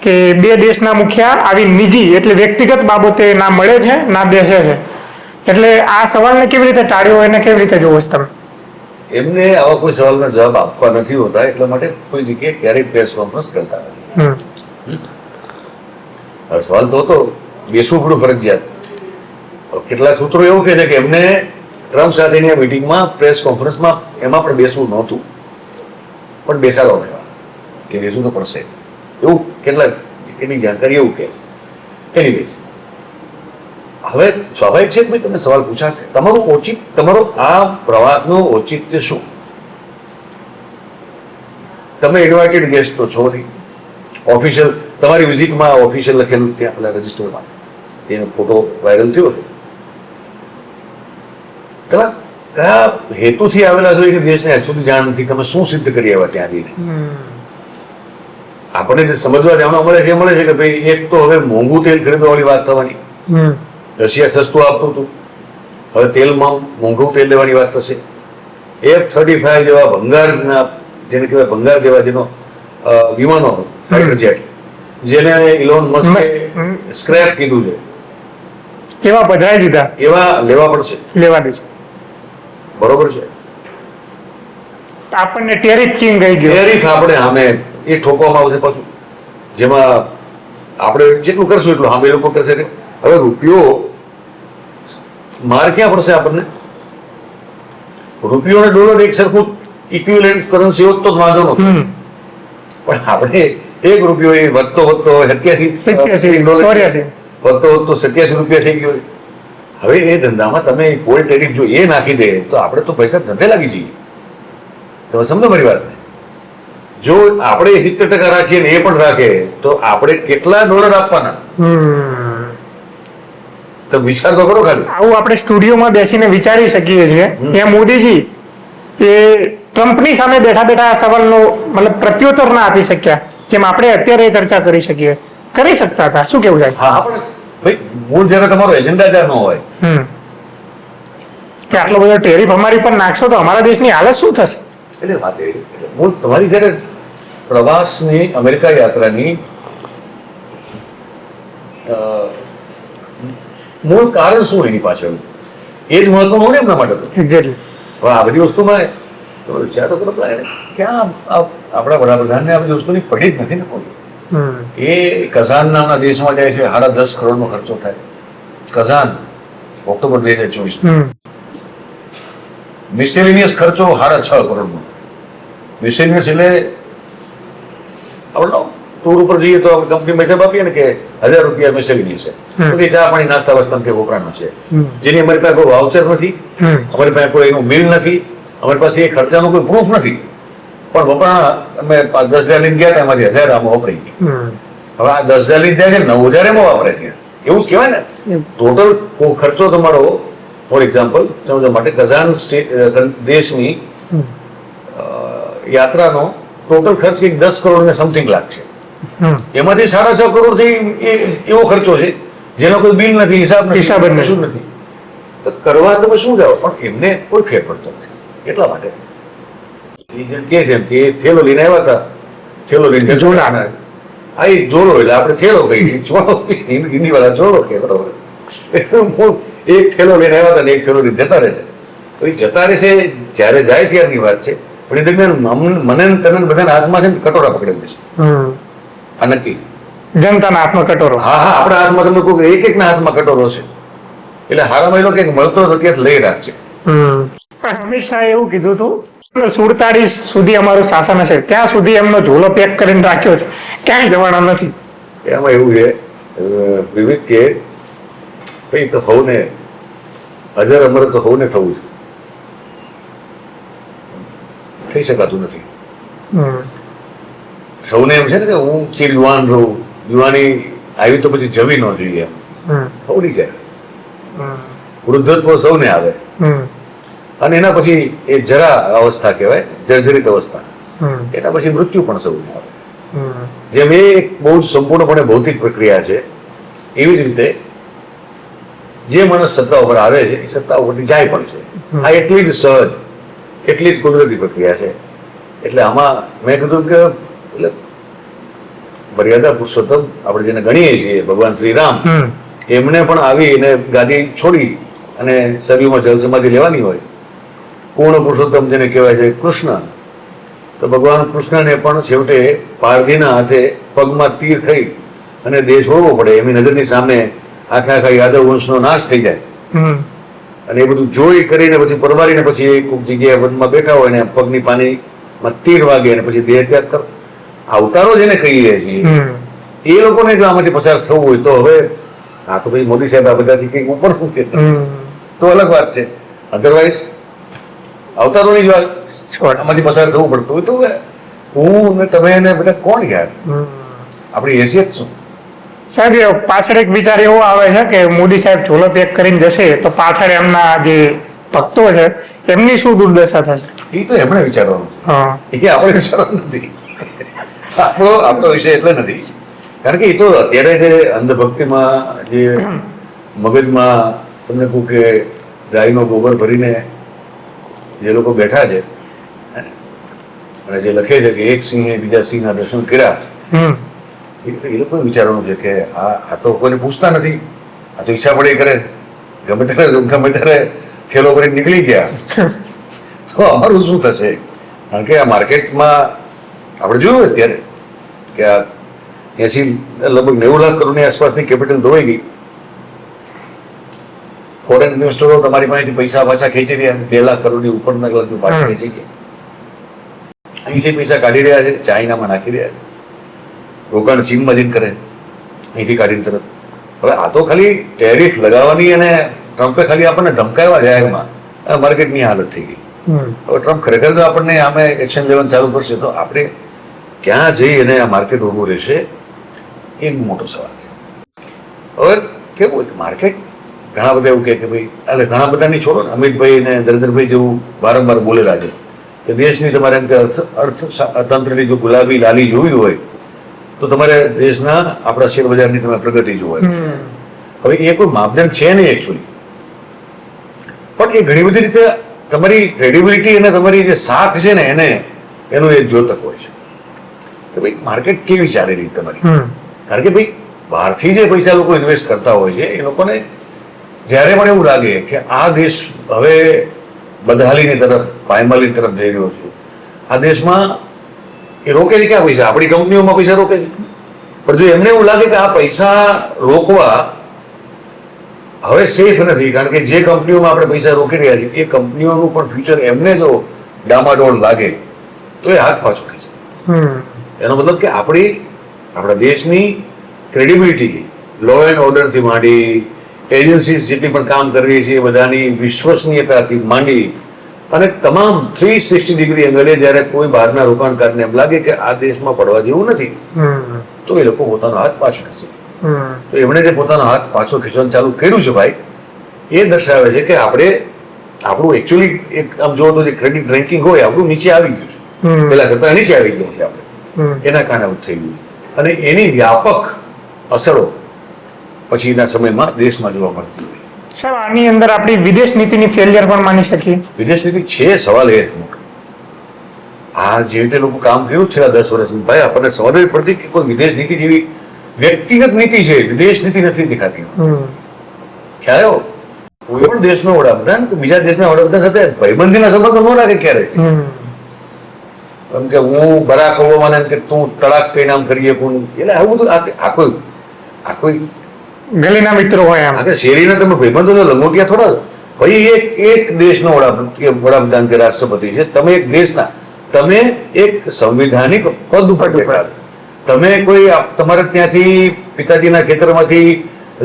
કે બે દેશના મુખ્ય આવી નિજી એટલે વ્યક્તિગત બાબતે ના મળે છે ના બેસે છે. એટલે આ સવાલને કેવી રીતે ટાળ્યો, એને કેવી રીતે જોવો છો તમે? એમને આવા કોઈ સવાલના જવાબ આપવા નથી હોતા, એટલા માટે કોઈ જગ્યાએ ક્યારેય પ્રેસ કોન્ફરન્સ કરતા નથી. સવાલ તો હતો, બેસવું પડું ફરજિયાત. કેટલાક સૂત્રો એવું કહે છે કે એમને ટ્રમ્પ સાથેની મિટિંગમાં, પ્રેસ કોન્ફરન્સમાં એમાં પણ બેસવું નહોતું, પણ બેસાડો નહીં કે બેસવું તો પડશે, એવું કેટલી જાણકારી એવું કહે છે. એનીવેઝ, હવે સ્વાભાવિક છે કે ભાઈ તમને સવાલ પૂછાશે, તમારો આ પ્રવાસનું ઔચિત્ય શું? તમે ઇન્વાઇટેડ ગેસ્ટ તો છો નહીં. ઓફિશિયલ તમારી વિઝિટમાં ઓફિશિયલ લખેલું ત્યાં પેલા રજિસ્ટરમાં તેનો ફોટો વાયરલ થયો છે. તમે કયા હેતુથી આવેલા છો એ દેશને હજુ સુધી જાણ નથી. તમે શું સિદ્ધ કરી આવ્યા ત્યાં જઈને? આપણને જે સમજવા જાણવા મળે છે એ મળે છે કે ભાઈ એક તો હવે મોંઘું તેલ ખરીદવાની વાત થવાની. રશિયા સસ્તું આપતું હતું, હવે તેલમાં મોંઘું તેલ લેવાની વાત થશે. F-35 જેવા ભંગારના, જેને કહેવાય ભંગાર જેવા, જેનો વિમાનો ફાઇટર જેટ, જેને ઇલોન મસ્કે સ્ક્રેપ કીધું છે, એવા પધરાઈ દીધા, એવા લેવા પડશે, લેવા દે છે. બરોબર છે. આપણને ટેરિફ કિંગ કહી ગયો. ટેરિફ આપણે સામે એ ઠોકવામાં આવશે પાછું, જેમાં આપણે જેટલું કરશું એટલું સામે એ લોકો કરશે. હવે રૂપિયો માર ક્યાં પડશે આપણને? રૂપિયો અને ડોલર એક સરખું ઇક્વિવેલન્ટ કરન્સી હોત તો જ વાંધો નહોતો. પણ આપણે એક રૂપિયો એ વધતો 87 ડોલર ચોર્યાસી. વધતો 87 રૂપિયા થઈ ગયો. હવે એ ધંધામાં તમે પોલ ટેરિફ જો એ નાખી દે તો આપણે તો પૈસા ધંધે લાગી જઈએ. તમે સમજો મારી વાતને. જો આપણે 70% રાખીએ ને એ પણ રાખે તો આપણે કેટલા ડોલર આપવાના? તો વિચાર તો કરો ખાલી. આવું આપણે સ્ટુડિયોમાં બેસીને વિચારી શકીએ છીએ એ મોદીજી એ ટ્રમ્પની સામે બેઠા બેઠા આ સવાલનો મતલબ પ્રત્યુત્તર ના આપી શક્યા, જેમ આપણે અત્યારે ચર્ચા કરી શકીએ, કરી શકતા હતા. શું કેવું થાય? હા આપણે ભાઈ મૂળ જયારે તમારો એજન્ડા જ ન હોય કે આટલો બધો ટેરિફ અમારી પર નાખશો તો અમારા દેશની હાલત શું થશે? એટલે વાત એ મૂળ તમારી જયારે પ્રવાસની અમેરિકા યાત્રાની મૂળ કારણ શું એની પાછળ એ જ મહત્વનું હોય ને એમના માટે તો. એક્ઝેક્ટલી. હવે આ બધી વસ્તુમાં તો વિચાર તો કરો ક્યાં આપણા વડાપ્રધાનને આ બધી વસ્તુની પડી જ નથી ને કોઈ. એ કઝાન નામના દેશમાં જાય છે, 10.5 કરોડનો ખર્ચો થાય. Kazan October 2024. મિસેલિનિયસ ખર્ચો 6.5 કરોડનો. મિસેલિનિયસ એટલે આપણે ટૂર ઉપર જઈએ તો આપણે કંપનીમાં હિસાબ આપીએ ને કે 1000 રૂપિયા મિસેલિનિયસ છે, તો કે ચા પાણી નાસ્તા વસ્તા કે વપરાના છે, જેની અમારી પાસે કોઈ વાઉચર નથી, અમારી પાસે કોઈ એનું બિલ નથી, અમારી પાસે એ ખર્ચાનો કોઈ પ્રૂફ નથી, પણ વપરાણા અમે 10,000 લઈને ગયા એમાંથી 1000 આમાં વપરાઈ ગઈ. હવે આ 10,000 લઈને જાય છે 9,000 એમાં વાપરે છે, એવું જ કહેવાય ને. ટોટલ ખર્ચો તમારો ફોર એક્ઝામ્પલ સમજવા માટે કઝાન દેશની યાત્રાનો ટોટલ ખર્ચ કંઈક 10 કરોડ ને સમથિંગ લાગશે. એમાંથી 6.5 કરોડ છે એવો ખર્ચો છે જેનો કોઈ બિલ નથી, હિસાબ નથી, કશું નથી. તો કરવા તમે શું જાઓ, પણ એમને કોઈ ફેર પડતો નથી. એટલા માટે એ જેમ કે છે એમ કે એ થેલો લઈને આવ્યા હતા, થેલો લઈને જોડા, હા એ જોડો એટલે આપણે થેલો કહીએ, જોડો હિન્દી વાળા જોડો કે બરોબર. એક થેલો લઈને આવ્યા હતા ને એક થેલો લઈને જતા રહે છે. તો એ જતા રહે છે જ્યારે જાય ત્યારની વાત છે, પણ એ દરમિયાન મને તને બધાના હાથમાં છે ને કટોરા પકડી દેશે. આ નક્કી જનતાના હાથમાં કટોરો. હા હા, આપણા હાથમાં તમને કોઈ એક ના હાથમાં કટોરો છે. એટલે હારામાં એ લોકો કંઈક મળતો તો ત્યાં લઈ રાખશે. અમિત શાહે એવું કીધું હતું 47 સુધી અમારું શાસન હશે, ત્યાં સુધી એમનો ઝોલો પેક કરીને રાખ્યો છે, ક્યાંય જવાના નથી. એમાં એવું છે વિવિધ કે ભાઈ તો હવને અજર અમર તો હવને થવું છે, થઈ શકાતું નથી. સૌને એમ છે ને કે હું ચીર યુવાન રહું, યુવાની આવી તો પછી જવી ન જોઈએ, એમ હવની જાય. વૃદ્ધત્વ સૌને આવે અને એના પછી એ જરા અવસ્થા કહેવાય, જર્જરિત અવસ્થા, એના પછી મૃત્યુ પણ સૌને આવે. જેમ એ એક બહુ જ સંપૂર્ણપણે ભૌતિક પ્રક્રિયા છે, એવી જ રીતે જે માણસ સત્તા ઉપર આવે છે એ સત્તા ઉપરથી જાય પણ છે. આ એટલી જ સહજ, એટલી જ કુદરતી પ્રક્રિયા છે. એટલે આમાં મેં કીધું કે એટલે મર્યાદા પુરુષોત્તમ આપણે જેને ગણીએ છીએ ભગવાન શ્રી રામ, એમને પણ આવી અને ગાદી છોડી અને શરીરમાં જળ સમાધિ લેવાની હોય. પૂર્ણ પુરુષોત્તમ જેને કહેવાય છે કૃષ્ણ, તો ભગવાન કૃષ્ણને પણ છેવટે પારધીના હાથે પગમાં તીર ખાઈ અને દેશ છોડવો પડે, એમની નજરની સામે આખા યાદવ વંશનો નાશ થઈ જાય. અને એ બધું જોઈ કરીને પછી પરવારીને પછી કોઈક જગ્યાએ વનમાં બેઠા હોય ને પગની પાણીમાં તીર વાગે અને પછી દેહ ત્યાગ કર. અવતારો જેને કહીએ છીએ એ લોકોને જો આમાંથી પસાર થવું હોય તો હવે આ તો ભાઈ મોદી સાહેબ આ બધાથી કંઈક ઉપર મૂકે તો અલગ વાત છે. અધરવાઇઝ અવતારોની જ વાત આમાંથી પસાર થવું પડતું હોય તો હું ને તમે ને બધા કોણ યાર, આપણી હેસિયત શું? સાહેબ પાછળ એક વિચાર એવો આવે છે કે મોદી સાહેબ ઝોલો પેક કરીને જશે તો પાછળ એમના જે ભક્તો છે એમની શું દુર્દશા થશે? એ તો એમણે વિચારવાનું છે, એ આપણે વિચારવાનું નથી. આપણો વિષય એટલે નથી, કારણ કે એ તો અત્યારે જે અંધભક્તિમાં જે મગજમાં તમને કહું કે ગાયનો ગોબર ભરીને જે લોકો બેઠા છે અને જે લખે છે કે એક સિંહે બીજા સિંહના દર્શન કર્યા, એ લોકોને વિચારવાનું છે કે આ તો કોઈને પૂછતા નથી, આ તો ઈચ્છા પડી કરે, ગમે ત્યારે થેલો કરીને નીકળી ગયા. તો અમારું શું થશે? કારણ કે આ માર્કેટમાં આપણે જોયું અત્યારે કે આ 80 લગભગ 90 લાખ કરોડની આસપાસની કેપિટલ ધોવાઈ ગઈ. ફોરેન ઇન્વેસ્ટરો તમારી પાસેથી પૈસા પાછા ખેંચી રહ્યા છે, 2 લાખ કરોડની ઉપરના લગ્ન પાછા ખેંચી ગયા. અહીંથી પૈસા કાઢી રહ્યા છે, ચાઇનામાં નાખી રહ્યા છે, રોકાણ ચીનમાં જઈને કરે, અહીંથી કાઢીને તરત. હવે આ તો ખાલી ટેરિફ લગાવવાની અને ટ્રમ્પે ખાલી આપણને ધમકાવ્યા જાહેરમાં, માર્કેટની હાલત થઈ ગઈ. હવે ટ્રમ્પ ખરેખર જો આપણને આમે એક્શન લેવાનું ચાલુ કરશે તો આપણે ક્યાં જઈ અને આ માર્કેટ ઊભું રહેશે એ મોટો સવાલ છે. હવે કેવું હોય માર્કેટ ઘણા બધા એવું કહે કે ભાઈ, એટલે ઘણા બધાની છોડો ને, અમિતભાઈ ને નરેન્દ્રભાઈ જેવું વારંવાર બોલેલા છે કે દેશની તમારે એમ કે અર્થતંત્રની જો ગુલાબી લાલી જોવી હોય તો તમારે દેશના આપણા શેર બજારની તમે પ્રગતિ જોવાની છે. હવે એ કોઈ માપદંડ છે નહીં એકચ્યુઅલી, પણ એ ઘણી બધી રીતે તમારી ક્રેડિબિલિટી અને તમારી જે શાખ છે ને એને એનું એક દ્યોતક હોય છે કે ભાઈ માર્કેટ કેવી ચાલી રહી તમારી. કારણ કે ભાઈ બહારથી જે પૈસા લોકો ઇન્વેસ્ટ કરતા હોય છે એ લોકોને જ્યારે પણ એવું લાગે કે આ દેશ હવે બદહાલીની તરફ, પાયમાલી તરફ જઈ રહ્યો છે, આ દેશમાં એ રોકે છે ક્યાં પૈસા? આપણી કંપનીઓમાં પૈસા રોકે છે. પણ જો એમને એવું લાગે કે આ પૈસા રોકવા હવે સેફ નથી, કારણ કે જે કંપનીઓમાં આપણે પૈસા રોકી રહ્યા છીએ એ કંપનીઓનું પણ ફ્યુચર એમને જો ડામાડોળ લાગે તો એ હાથ પાછો ખેંચે. એનો મતલબ કે આપણા દેશની ક્રેડિબિલિટી, લો એન્ડ ઓર્ડરથી માંડી એજન્સીઝ જેટલી પણ કામ કરી રહી છે એ બધાની વિશ્વસનીયતાથી માંડી અને તમામ 360 ડિગ્રી એંગલે જ્યારે કોઈ બહારના રોકાણકારને એમ લાગે કે આ દેશમાં પડવા જેવું નથી તો એ લોકો પોતાનો હાથ પાછો ખેંચે. તો એમણે જે પોતાનો હાથ પાછો ખેંચવાનું ચાલુ કર્યું છે ભાઈ, એ દર્શાવે છે કે આપણું એકચ્યુઅલી એક આમ જોવો તો જે ક્રેડિટ રેન્કિંગ હોય આપણું નીચે આવી ગયું છે, પેલા કરતા નીચે આવી ગયા છે આપણે. એના કારણે આવું થઈ ગયું અને એની વ્યાપક અસરો પછીના સમયમાં દેશમાં જોવા મળતી હોય. સાહેબ, આની અંદર આપણી વિદેશ નીતિની ફેલિયર પણ માની શકીએ? વિદેશ નીતિ છે, સવાલ એ આ જે રીતે લોકો કામ કર્યું છેલ્લા 10 વર્ષમાં ભાઈ આપણને સમજ જ પડતી કે કોઈ વિદેશ નીતિ જેવી વ્યક્તિગત નીતિ છે, વિદેશ નીતિ નથી દેખાતી. ખ્યાલ આવ્યો? કોઈ પણ દેશનો વડાપ્રધાન બીજા દેશના વડાપ્રધાન સાથે ભાઈબંધીના સંબંધો ન રાખે ક્યારે. એમ કે હું બરાક ઓબામાને એમ કે તું તડાક કઈ નામ કરીએ કોણ, એટલે આવું બધું આ કોઈ ગલીના મિત્રો હોય એમ. શેરીના તમે ભાઈબંધો તો લંગોટિયા થોડા. ભાઈ એક દેશનો વડાપ્રધાન કે રાષ્ટ્રપતિ છે, તમે એક દેશના, તમે એક સંવિધાનિક પદ ઉપર બેઠા, તમે કોઈ તમારે ત્યાંથી પિતાજીના ખેતરમાંથી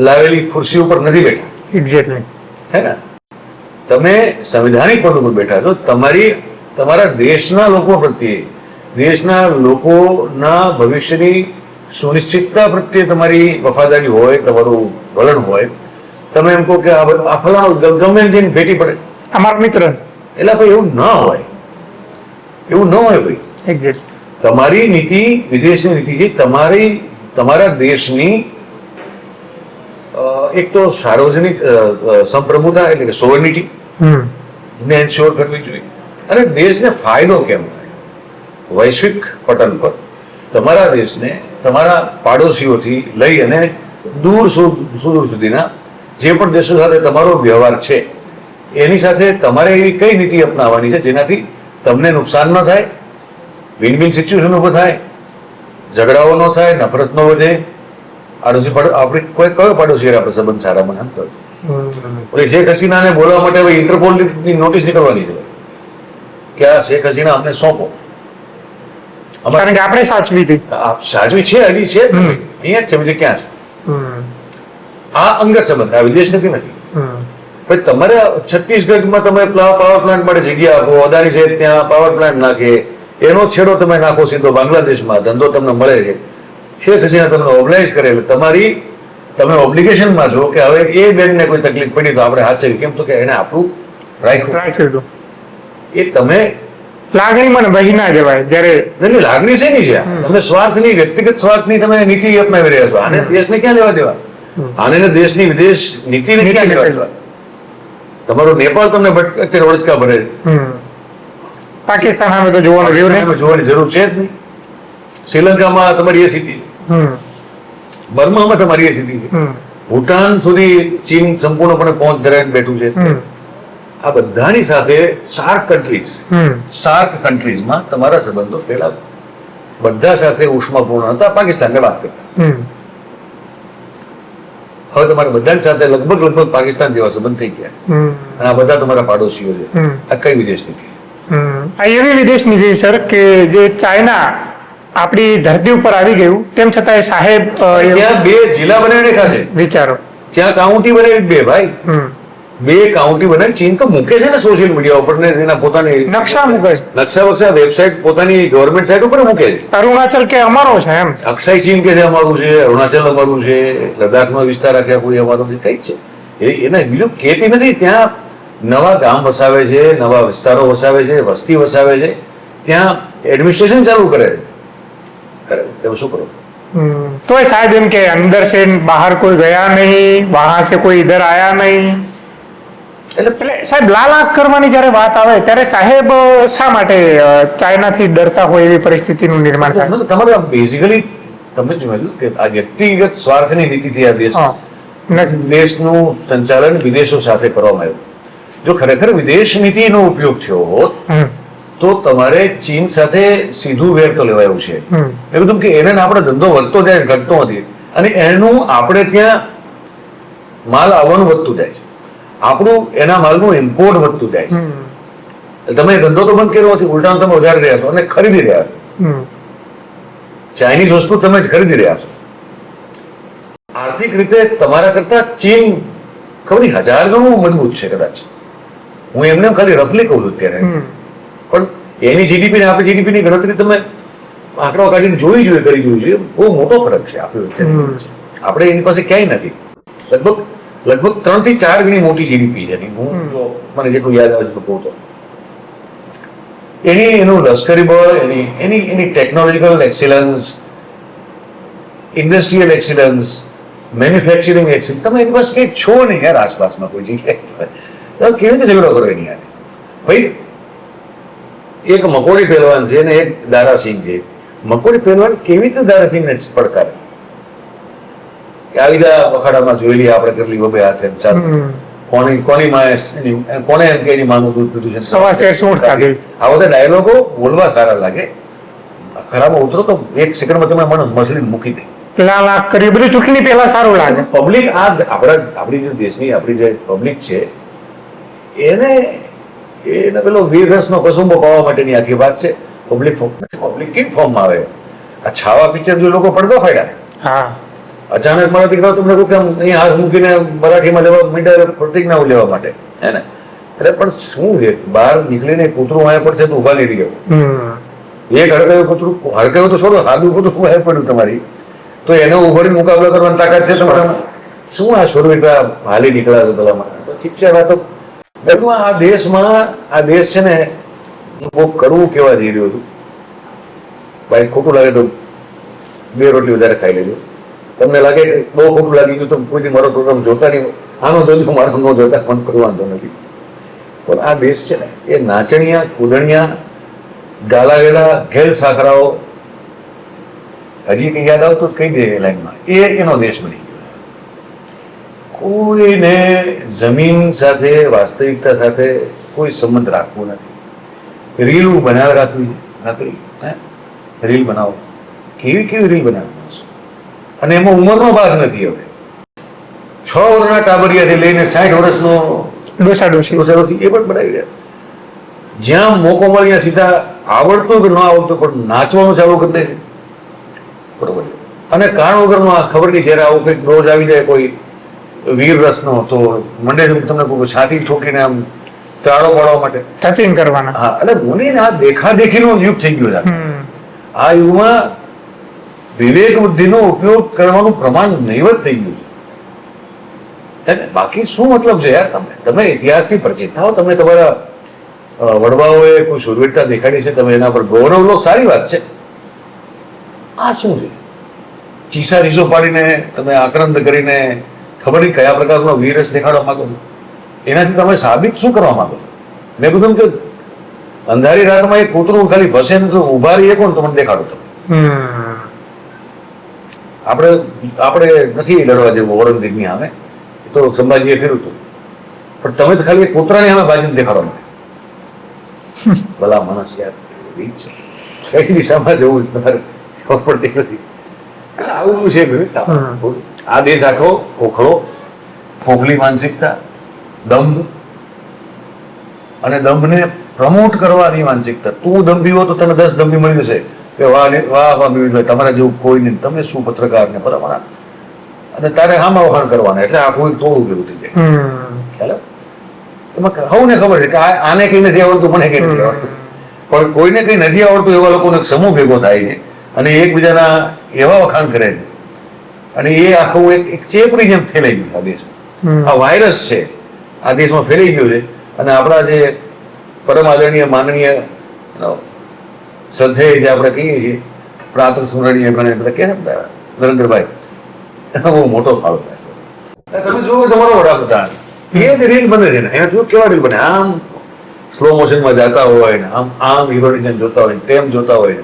લાવેલી ખુરશી ઉપર નથી બેઠા. એક્ઝેક્ટલી. હે ને, તમે સંવિધાનિક પદ ઉપર બેઠા છો. તમારા દેશના લોકો પ્રત્યે, દેશના લોકોના ભવિષ્યની સુનિશ્ચિતતા પ્રત્યે તમારી વફાદારી હોય, તમારું વલણ હોય. તમે એમ કહો કે આ ફલાણો ગમે જઈને ભેટી પડે અમારો મિત્ર, એટલે ભાઈ એવું ન હોય, એવું ન હોય ભાઈ. એક્ઝેક્ટ. તમારી નીતિ વિદેશની નીતિ છે, તમારા દેશની એક તો સાર્વજનિક સંપ્રભુતા એટલે કે સોવર્નિટી ને એન્શ્યોર કરવી જોઈએ અને દેશને ફાયદો કેમ થાય વૈશ્વિક પટલ પર. તમારા દેશને તમારા પાડોશીઓથી લઈ અને દૂર સુધીના જે પણ દેશો સાથે તમારો વ્યવહાર છે એની સાથે તમારે એવી કઈ નીતિ અપનાવવાની છે જેનાથી તમને નુકસાન ન થાય, વિન વિન સિચ્યુએશન ઊભો થાય, ઝઘડાઓ ન થાય, નફરત ન વધે. આપણે કોઈ કયો પાડોશી આપણે સંબંધ સારા મને એમ કહ્યું. શેખ હસીનાને બોલવા માટે હવે ઇન્ટરપોલની નોટિસ નીકળવાની છે કે આ શેખ હસીના અમને સોંપો. કારણ કે આપણે સાચવી હતી. સાચવી છે, હજી છે, અહીંયા જ છે, બીજે ક્યાં છે? આ અંગત સંબંધ, આ વિદેશ નથી. પછી તમારે છત્તીસગઢમાં તમે પાવર પ્લાન્ટ માટે જગ્યા આપો, અદાણી સાહેબ ત્યાં પાવર પ્લાન્ટ નાખે, એનો છેડો તમે નાખો સીધો બાંગ્લાદેશમાં, ધંધો તમને મળે છે. શેખ હસીના તમને ઓબ્લાઇઝ કરે એટલે તમે ઓબ્લિગેશનમાં છો કે હવે એ બેનને કોઈ તકલીફ પડી તો આપણે હાથ છે. કેમ તો કે એને આપણું રાખ્યું. એ તમે લાગણી મને વહી ના જવાય. જ્યારે લાગણી છે ની છે, તમે સ્વાર્થની, વ્યક્તિગત સ્વાર્થની તમે નીતિ અપનાવી રહ્યા છો. આને દેશને ક્યાં લેવા દેવા? આને દેશની વિદેશ નીતિને ક્યાં લેવા દેવા? તમારો નેપાળ તમને અત્યારે ઓળચકા ભરે છે. પાકિસ્તાન સામે તો જોવાની જરૂર છે જ નહીં. શ્રીલંકામાં તમારી એ સ્થિતિ છે, બર્મામાં તમારી એ સ્થિતિ છે, ભૂટાન સુધી ચીન સંપૂર્ણપણે પહોંચ ધરાવીને બેઠું છે. આ બધાની સાથે સાર્ક કન્ટ્રીઝમાં તમારા સંબંધો પહેલા બધા સાથે ઉષ્માપૂર્ણ હતા, પાકિસ્તાનને વાત કરતા. હવે તમારા બધાની સાથે લગભગ પાકિસ્તાન જેવા સંબંધ થઈ ગયા, અને આ બધા તમારા પાડોશીઓ છે. આ કઈ વિદેશ નીતિ? આ એવી વિદેશ નીતિ સર કે જે ચાઇના આપણી ધરતી ઉપર આવી ગયું તેમ છતાં સાહેબ ત્યાં 2 જિલ્લા બનાવીને ખાશે, વિચારો, ત્યાં કાઉન્ટી બનાવી 2 ભાઈ, 2 કાઉન્ટી બનાવી. ચીન તો મૂકે છે ને સોશિયલ મીડિયા ઉપર ને એના પોતાની નકશા મૂકે છે, નકશા વેબસાઇટ પોતાની ગવર્મેન્ટ સાઇટ ઉપર મૂકે છે. અરુણાચલ કે અમારો છે એમ, અક્ષય ચીન કે છે અમારું છે, અરુણાચલ અમારું છે, લદ્દાખનો વિસ્તાર આખ્યા કોઈ અમારો છે, કઈ છે એને બીજું કહેતી નથી. ત્યાં નવા ગામ વસાવે છે, નવા વિસ્તારો વસાવે છે, વસ્તી વસાવે છે, ત્યાં એડમિનિસ્ટ્રેશન ચાલુ કરે છે. શું કરો? તોય સાહેબ એમ કે અંદર છે બહાર કોઈ ગયા નહીં, વહાં से કોઈ ઇધર આયા નહીં. એટલે સાહેબ લાલ આંખ કરવાની જ્યારે વાત આવે ત્યારે સાહેબ શા માટે ચાઇનાથી ડરતા હોય એવી પરિસ્થિતિનું નિર્માણ થાય? તમારે બેઝિકલી તમે જોયેલું કે આ વ્યક્તિગત સ્વાર્થની નીતિથી આ દેશનું સંચાલન વિદેશો સાથે કરવામાં આવ્યું. જો ખરેખર વિદેશ નીતિનો ઉપયોગ થયો હોત તો તમારે ચીન સાથે સીધું વેર તો લેવાયું છે. મેં કીધું કે એને આપણે ધંધો વધતો જાય, ઘટતો નથી, અને એનું આપણે ત્યાં માલ આવવાનું વધતું જાય છે, આપણું એના માલનું ઇમ્પોર્ટ વધતું જાય છે. તમે ધંધો તો બંધ કર્યો નથી, ઉલટાનું તમે વધારી રહ્યા છો અને ખરીદી રહ્યા છો. ચાઇનીઝ વસ્તુ તમે જ ખરીદી રહ્યા છો. આર્થિક રીતે તમારા કરતા ચીન ખબર 1000 ગણું મજબૂત છે કદાચ. હું એમને ખાલી રફલી કહું છું અત્યારે, પણ એની જીડીપી ને આપણી જીડીપી ની ગણતરી તમે આંકડો કાઢીને કરી જોવી જોઈએ. બહુ મોટો ફરક છે આપણી વચ્ચે. આપણે એની પાસે ક્યાંય નથી. લગભગ 3 થી 4 ગણી મોટી જીડીપી છે. હું જો મને જેટલું યાદ આવે છે કહું તો એનું લશ્કરી બળ, એની technological excellence, industrial excellence, manufacturing excellence, તમે એની પાસે કંઈ છો નહીં યાર આસપાસમાં કોઈ જગ્યાએ. તમે કેવી રીતે ઝઘડો કરો એની યાર? ભાઈ એક મકોડી પહેલવાન છે ને એક દારાસિંહ છે. મકોડી પહેલવાન કેવી રીતે દારાસિંહને પડકારે કે આવી રીતે અખાડામાં જોઈ લઈએ આપણે કેટલી વબે હાથે ચાલ કોની માં કોને એમ કે એની માનું દૂધ પીધું છે, આ બધા ડાયલોગો બોલવા સારા લાગે. અખાડામાં ઉતરો તો 1 સેકન્ડમાં તમે મને મસળીને મૂકી દે. લાલ આંખ કરી બધું ચૂંટણી પહેલા સારું લાગે. પબ્લિક આપણી જે દેશની આપણી જે પબ્લિક છે એને પેલો વીર રસનો કસુંબો પાવા માટેની આખી વાત છે. પબ્લિક કેમ ફોર્મમાં આવે? આ છાવા પિક્ચર જો લોકો પડદો ફાડ્યા, અચાનક મારા દીકરા તમને કહું કે અહીંયા હાથ મૂકીને મરાઠીમાં લેવા મીંડા પ્રતિજ્ઞાઓ લેવા માટે, હે ને? એટલે પણ શું છે, બહાર નીકળીને કૂતરું વાયા પડશે તો ઉભા નહીં રહ્યો. એક હડકાયું કૂતરું, હડકાયું તો છોડો, સાદું કૂતરું વાયા પડ્યું તમારી, તો એને ઉભરીને મુકાબલો કરવાની તાકાત છે તમારા? શું આ શોરવીતા હાલી નીકળ્યા પેલામાં? તો ઠીક છે. આ દેશમાં આ દેશ છે ને બહુ કરવું કેવા જઈ રહ્યું હતું. ભાઈ ખોટું લાગે તો 2 રોટલી વધારે ખાઈ લેજો. તમને લાગે બહુ ખોટું લાગી ગયું તો કોઈથી મારો પ્રોગ્રામ જોતા નહીં, આનો જોજો મારો ન જોતા, મને કોઈ વાંધો નથી. પણ આ દેશ છે ને એ નાચણિયા, કૂદણિયા, ગાલાવેલા, ઘેલ સાખરાઓ, હજી કંઈ યાદ આવતું કહી દે લાઈનમાં, એનો દેશ બની ગયો. કોઈને જમીન સાથે, વાસ્તવિકતા સાથે કોઈ સંબંધ રાખવો નથી. રીલ બનાવે રાખવી રીલ બનાવો, કેવી રીલ બનાવે, અને એમાં ઉંમરનો બાદ નથી. હવે 6 વર્ષના ટાબરિયાથી લઈને 60 વર્ષનો ડોસા એ પણ બનાવી રહ્યા. જ્યાં મોકો મળે ત્યાં સીધા આવડતું કે ન આવડતું પણ નાચવાનું ચાલુ કરી દે છે, બરોબર? અને કારણ વગરનો આ ખબર નહીં, જયારે આવું કંઈક ડોઝ આવી જાય કોઈ વીર રસનો તો મંડે તમને કોઈ છાતી ઠોકીને આમ તાળો પાડવા માટે ટચિંગ કરવાના. હા, એટલે મને આ દેખાદેખીનો યુગ થઈ ગયો છે. આ યુગમાં વિવેક બુદ્ધિનો ઉપયોગ કરવાનું પ્રમાણ નહીવત થઈ ગયું છે. બાકી શું મતલબ છે યાર? તમે ઇતિહાસથી પરિચિત થાઓ, તમે તમારા વડવાઓએ કોઈ શૂરવીરતા દેખાડી છે, તમે એના પર ગૌરવ લો, સારી વાત છે. આ શું છે? ચીસા રીસો પાડીને તમે આક્રંદ કરીને ખબર નહીં કયા પ્રકારનો વીરસ દેખાડવા માંગો છો? એનાથી તમે સાબિત શું કરવા માંગો છો? મેં કીધું કે અંધારી રાતમાં એક કૂતરું ખાલી ભસે ને તો ઉભા રહીએ કોણ, તો મને દેખાડો તમે. આપણે નથી લડવા જેવું ઔરંગઝેબની સામે, તો સંભાજીએ કર્યું હતું, પણ તમે તો ખાલી કૂતરાની સામે બાજીને દેખાડો મને. ભલા માણસ યાર, કઈ દિશામાં જવું તમારે ખબર પડતી નથી. આવું છે આ દેશ આખો ખોખલો, ખોખલી માનસિકતા, દંભ અને દંભને પ્રમોટ કરવાની માનસિકતા. તું દંભી હો તો તને 10 દંભી મળી જશે કે વાહ વાહ વિવેકભાઈ, તમારા જેવું કોઈ નહીં, તમે શું પત્રકારને બરાબર, અને તારે આમાં વખાણ કરવાના, એટલે આખું એક તોડું ભેગું થઈ જાય. ખ્યાલ? એમાં સૌને ખબર છે કે આને કઈ નથી આવડતું, મને કઈ નથી આવડતું, પણ કોઈને કઈ નથી આવડતું એવા લોકોનો એક સમૂહ ભેગો થાય છે અને એકબીજાના એવા વખાણ કરે છે, અને એ આખું એક ચેપની જેમ ફેલાઈ ગયું આ દેશમાં. આ વાયરસ છે આ દેશમાં ફેલાઈ ગયો છે, અને આપણા જે પરમ આદરણીય માનનીય શ્રદ્ધેય જે આપણે કહીએ છીએ પ્રાતઃ સ્મરણીય ગણે બધા કે નરેન્દ્રભાઈ, બહુ મોટો ફાળો થાય. તમે જુઓ કે તમારો વડાપ્રધાન એ જ રીલ બને છે ને, એના જો કેવા રીલ બને, આમ સ્લો મોશનમાં જતા હોય ને આમ હિરોઇઝમ જોતા હોય, તેમ જોતા હોય,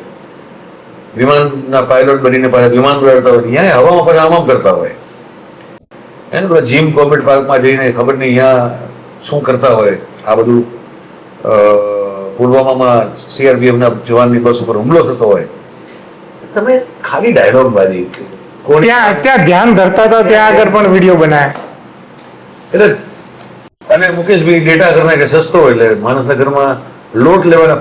વિમાનના પાયલોટ બનીને પાછા વિમાન ઉડાડતા હોય, અહીંયા હવામાં પાછા આમ કરતા હોય, એને પેલા જીમ કોર્બેટ પાર્કમાં જઈને ખબર નહીં અહીંયા શું કરતા હોય. આ બધું પુલવામામાં CRPFના જવાનની બસ ઉપર હુમલો થતો હોય, તમે ખાલી ડાયલોગ બાજી ત્યાં ધ્યાન ધરતા હતા, ત્યાં આગળ પણ વિડીયો બનાવ્યા. એટલે અને મુકેશભાઈ ડેટા કરના કે સસ્તો હોય એટલે માણસના ઘરમાં લોટ લેવાના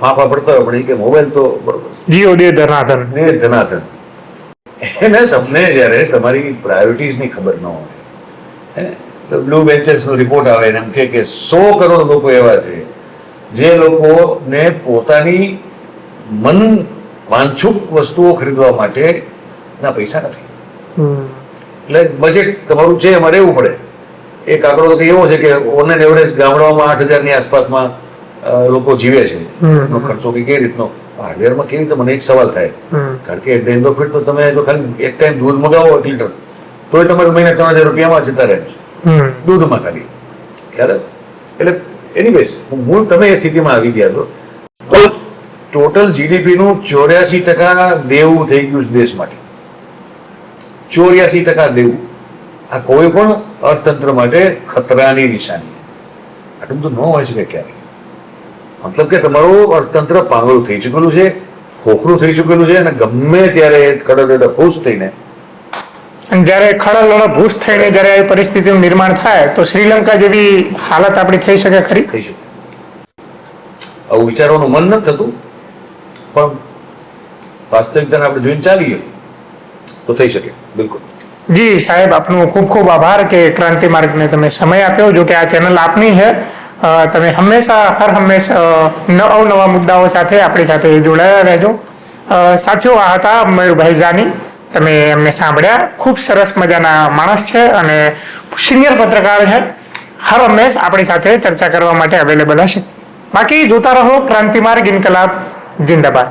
ફાંફા પડતા હોય, પણ એ કે મોબાઈલ તો બરોબર જીઓ દે ધનાધન ને ધનાધન. એને તમને જયારે તમારી પ્રાયોરિટીઝની ખબર ન હોય, બ્લુ બેન્ચેસનો રિપોર્ટ આવે ને એમ કે 100 કરોડ લોકો એવા છે જે લોકોને પોતાની મન વાંછુક વસ્તુઓ ખરીદવા માટે ના પૈસા નથી, એટલે બજેટ તમારું છે એમાં રહેવું પડે. એક આંકડો તો એવો છે કે ઓન એન એવરેજ ગામડાઓમાં 8,000ની આસપાસમાં લોકો જીવે છે. એનો ખર્ચો કઈ રીતનો હાર્ડવેરમાં કેવી રીતે, મને એક સવાલ થાય, કારણ કે એટ ધ ફીટ તો તમે જો ખાલી એક ટાઈમ દૂધ મગાવો 1 લીટર તોય તમારે મહિને 3,000 રૂપિયામાં જતા રહે છે દૂધમાં ખાલી. ખ્યાલ? એટલે એનીવેઝ મૂળ તમે એ સ્થિતિમાં આવી ગયા છો તો ટોટલ GDPનું 84% દેવું થઈ ગયું છે દેશ માટે. 84% દેવું. આ કોઈ પણ અર્થતંત્ર માટે ખતરાની નિશાની. આટલું બધું ન હોય શકે ક્યારે. મતલબ કે તમારું અર્થતંત્ર પાંગળું થઈ ચૂકેલું છે, ખોખલું થઈ ચૂકેલું છે, અને ગમે ત્યારે ખડેલો ખુશ થઈને, અને જ્યારે ખડેલો ભૂસ થઈને જ્યારે આવી પરિસ્થિતિનું નિર્માણ થાય તો શ્રીલંકા જેવી હાલત આપણી થઈ શકે ખરી? થઈ શકે. આવું વિચારવાનું મન નથી થતું, પણ વાસ્તવિકતાને આપણે જોઈને ચાલીએ તો થઈ શકે. બિલકુલ. જી સાહેબ, આપનો ખૂબ ખૂબ આભાર કે ક્રાંતિ માર્ગને તમે સમય આપ્યો. જો કે આ ચેનલ આપની છે, તમે હંમેશા હર હંમેશા અવનવા મુદ્દાઓ સાથે આપણી સાથે જોડાયા રહેજો. સાથીઓ, આ હતા મયુરભાઈ જાની. તમે એમને સાંભળ્યા, ખૂબ સરસ મજાના માણસ છે અને સિનિયર પત્રકાર છે. હર હંમેશ આપણી સાથે ચર્ચા કરવા માટે અવેલેબલ હશે. બાકી જોતા રહો ક્રાંતિ માર્ગ, ઇન્કલાબ જિંદાબાદ.